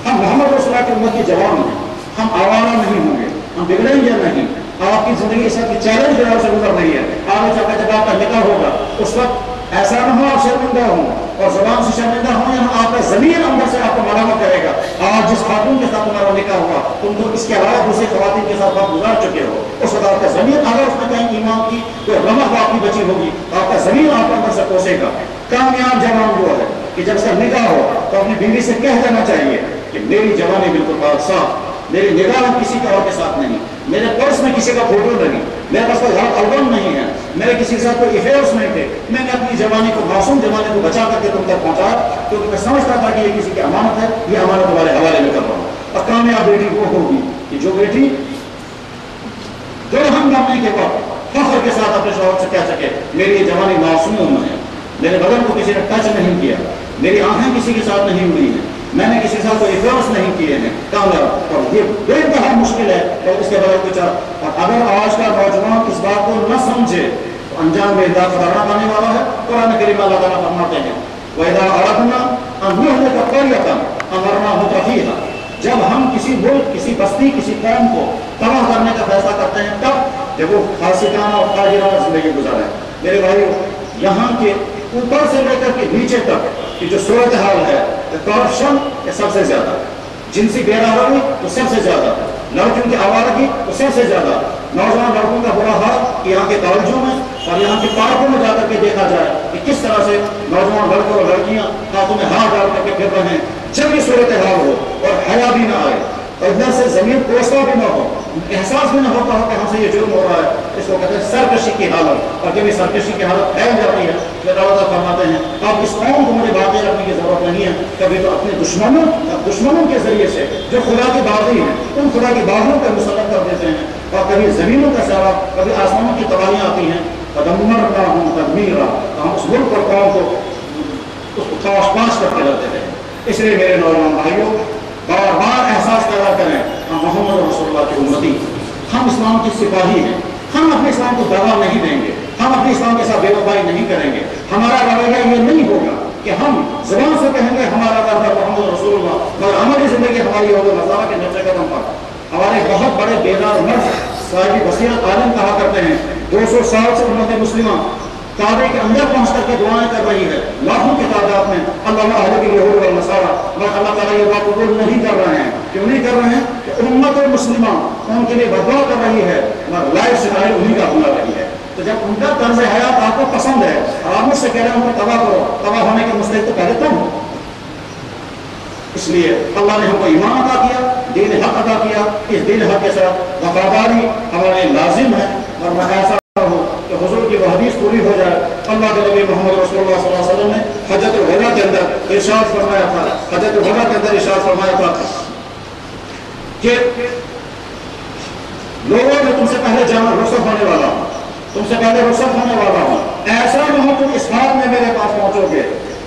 ہم محمد رسول اللہ کی امت کے جوان ہیں ہم آوارہ نہیں ہوں گے ہم بگڑیں گے نہیں. آپ کی زندگی اس وقت کی چیلنج جو سے گزر رہی ہے آگے چل کر جب آپ کا نکاح ہوگا اس وقت ایسا نہ ہو آپ شرمندہ ہوں اور زبان سے شرمندہ ہوں یہاں آپ کا ضمیر اندر سے آپ کو ملامت کرے گا. آج جس خاتون کے ساتھ تمہارا نکاح ہوا تم تو اس کے علاوہ دوسری خواتین کے ساتھ آپ گزار چکے ہو اس وقت آپ کا ضمیر اگر اس میں کہیں ایمان کی کوئی رمق آپ کی بچی ہوگی آپ کا ضمیر آپ کے اندر سے کوسے گا. کامیاب جوان جو ہے کہ جب اس کا نکاح ہو تو اپنی بیوی سے کہہ دینا چاہیے کہ میری جوانی بالکل پاک صاف میری نگاہ کسی کے اور کے ساتھ نہیں میرے پرس میں کسی کا فوٹو نہیں میرے پاس کوئی البم نہیں ہے میرے کسی کے ساتھ کوئی افیئرس نہیں تھے میں نے اپنی جوانی کو معصوم جوانی کو بچا کر کے تم تک پہنچایا کیونکہ میں سمجھتا تھا کہ یہ کسی کی امانت ہے یہ امانت تمہارے حوالے میں کر رہا ہوں. اور کامیاب بیٹی وہ ہوگی کہ جو بیٹی درہم بننے کے وقت فخر کے ساتھ اپنے شوہر سے کہہ سکے میری یہ جوانی معصوم ہے میرے بدن کو کسی نے ٹچ نہیں کیا میری آنکھیں کسی کے ساتھ نہیں ہوئی ہیں میں نے کسی کے ساتھ کوئی افیئرس نہیں کیے ہیں کامیاب. اور یہ بے انتہا مشکل ہے اور اس کے بغیر کچھ اور اگر آج کا نوجوان اس بات کو نہ سمجھے تو انجام میں خطرناک آنے والا ہے. قرآن کریم اللہ تعالیٰ فرماتے ہیں وَإِذَا أَرَدْنَا أَن نُهْلِكَ قَرْيَةً أَمَرْنَا مُتْرَفِيهَا جب ہم کسی ملک کسی بستی کسی قوم کو تباہ کرنے کا فیصلہ کرتے ہیں تب جب وہ فاسقانہ اور فاجرانہ زندگی گزارے. میرے بھائیو یہاں کے اوپر سے لے کر کے نیچے تک کی جو صورتحال ہے کرپشن یہ سب سے زیادہ جنسی بے راہی تو سب سے زیادہ لڑکیوں کی آوارگی تو سب سے زیادہ نوجوان لڑکوں کا برا حال یہاں کے کالجوں میں اور یہاں کے پارکوں میں جا کر کے دیکھا جائے کہ کس طرح سے نوجوان لڑکے اور لڑکیاں ہاتھوں میں ہاتھ ڈال کر کے پھر رہے ہیں. جب یہ صورتحال ہو اور حیا بھی نہ آئے اور ادھر سے زمین کوستا بھی نہ ہو احساس بھی نہ ہوتا ہو کہ ہم سے یہ جرم ہو رہا ہے اس کو کہتے ہیں سرکشی کی حالت. اور جب یہ سرکشی کی حالت پھیل جاتی ہے تو اللہ فرماتے ہیں اب اس قوم کو مجھے باتیں رکھنے کی ضرورت نہیں ہے کبھی تو اپنے دشمنوں کے ذریعے سے جو خدا کی باغی ہیں ان خدا کی باغیوں پر مسلط کر دیتے ہیں اور کبھی زمینوں کا سیلاب کبھی آسمانوں کی تباہیاں آتی ہیں فدمرناہم تدمیرا ہم اس ملک اور قوم کو اس کو تاش پاش کرتے رہتے ہیں. اس لیے میرے نوجوان بھائیوں بار بار احساس پیدا کریں ہم محمد رسول اللہ کی امتی ہم اسلام کی سپاہی ہیں. ہم اپنے اسلام کو دعویٰ نہیں دیں گے ہم اپنے اسلام کے ساتھ بے وفائی نہیں کریں گے. ہمارا رویہ یہ نہیں ہوگا کہ ہم زبان سے کہیں گے ہمارا درد محمد رسول اللہ مگر ہماری زندگی ہماری ہوگی نظارہ کے نقشے قدم پر. ہمارے بہت بڑے بیدار مرد صاحب بصیرت عالم کہا کرتے ہیں 200 سال سے امت مسلمہ کعبے کے اندر پہنچ کر کے دعائیں کر رہی ہے لاکھوں کی تعداد میں اللہ یہود والنصارى مگر اللہ تعالیٰ یہ بات قبول نہیں کر رہے ہیں. کیوں نہیں کر رہے ہیں کہ امت مسلمہ ان کے لیے بدعا کر رہی ہے مگر لائف سٹائل انہیں کا بنا رہی ہے. تو جب ان کا طرز حیات آپ کو پسند ہے اور آپ مجھ سے کہہ رہے ہیں ان کو تباہ کرو تباہ ہونے کے مستحق تو پہلے تم ہو. اس لیے اللہ نے ہم کو ایمان عطا کیا دین حق عطا کیا. اس دین حق کے ساتھ وفاداری ہمارے لازم ہے اور ایسا ہو کہ تو حضور کی وہ حدیث پوری ہو جائے. اللہ کے نبی محمد رسول اللہ صلی اللہ علیہ وسلم نے حجۃ الوداع کے اندر ارشاد فرمایا تھا، حجۃ الوداع کے اندر ارشاد فرمایا تھا کہ لوگوں میں تم سے پہلے جانا رخصت ہونے والا ہوں، تم سے پہلے رخصت ہونے والا ہوں. ایسا نہ ہو تم اس بات میں میرے پاس پہنچو گے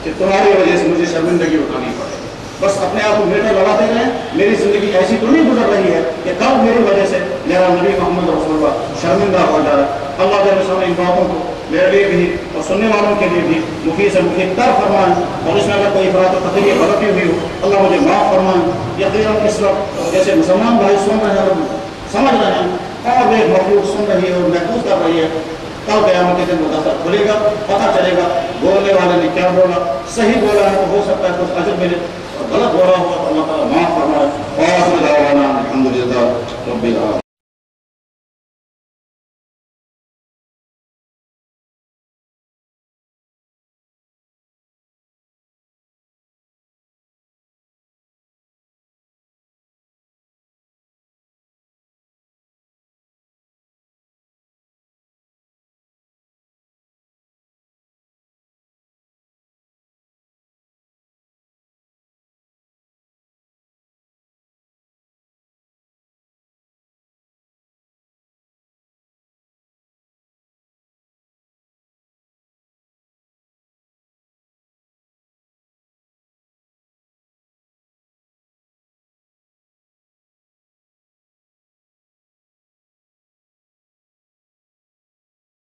کہ تمہاری وجہ سے مجھے شرمندگی اٹھانی پڑے. بس اپنے آپ کو میٹر لگاتے رہیں. میری زندگی ایسی تو نہیں گزر رہی ہے کہ کل میری وجہ سے میرا نبی محمد رسول اللہ شرمندہ ہو جائے. اللہ تعالیٰ نے ان باتوں کو میرے لیے بھی اور سننے والوں کے لیے بھی مفید سے مفید تر فرمائیں، اور اس میں اگر کوئی افراط و تفریح یا غلطی ہوئی ہو اللہ مجھے معاف فرمائیں. یقیناً اس وقت جیسے مسلمان بھائی سن رہے ہیں اور سمجھ رہے ہیں اور ایک مخلوق سن رہی ہے اور محفوظ کر رہی ہے، کل قیامت کے دن وہ دفتر کھلے گا، پتہ چلے گا بولنے والے نے کیا بولا. صحیح بولا ہے تو ہو سکتا ہے کچھ اجر ملے، اور غلط بولا ہوا تو اللہ تعالیٰ معاف فرمائے. اور الحمد للہ رب العالمین.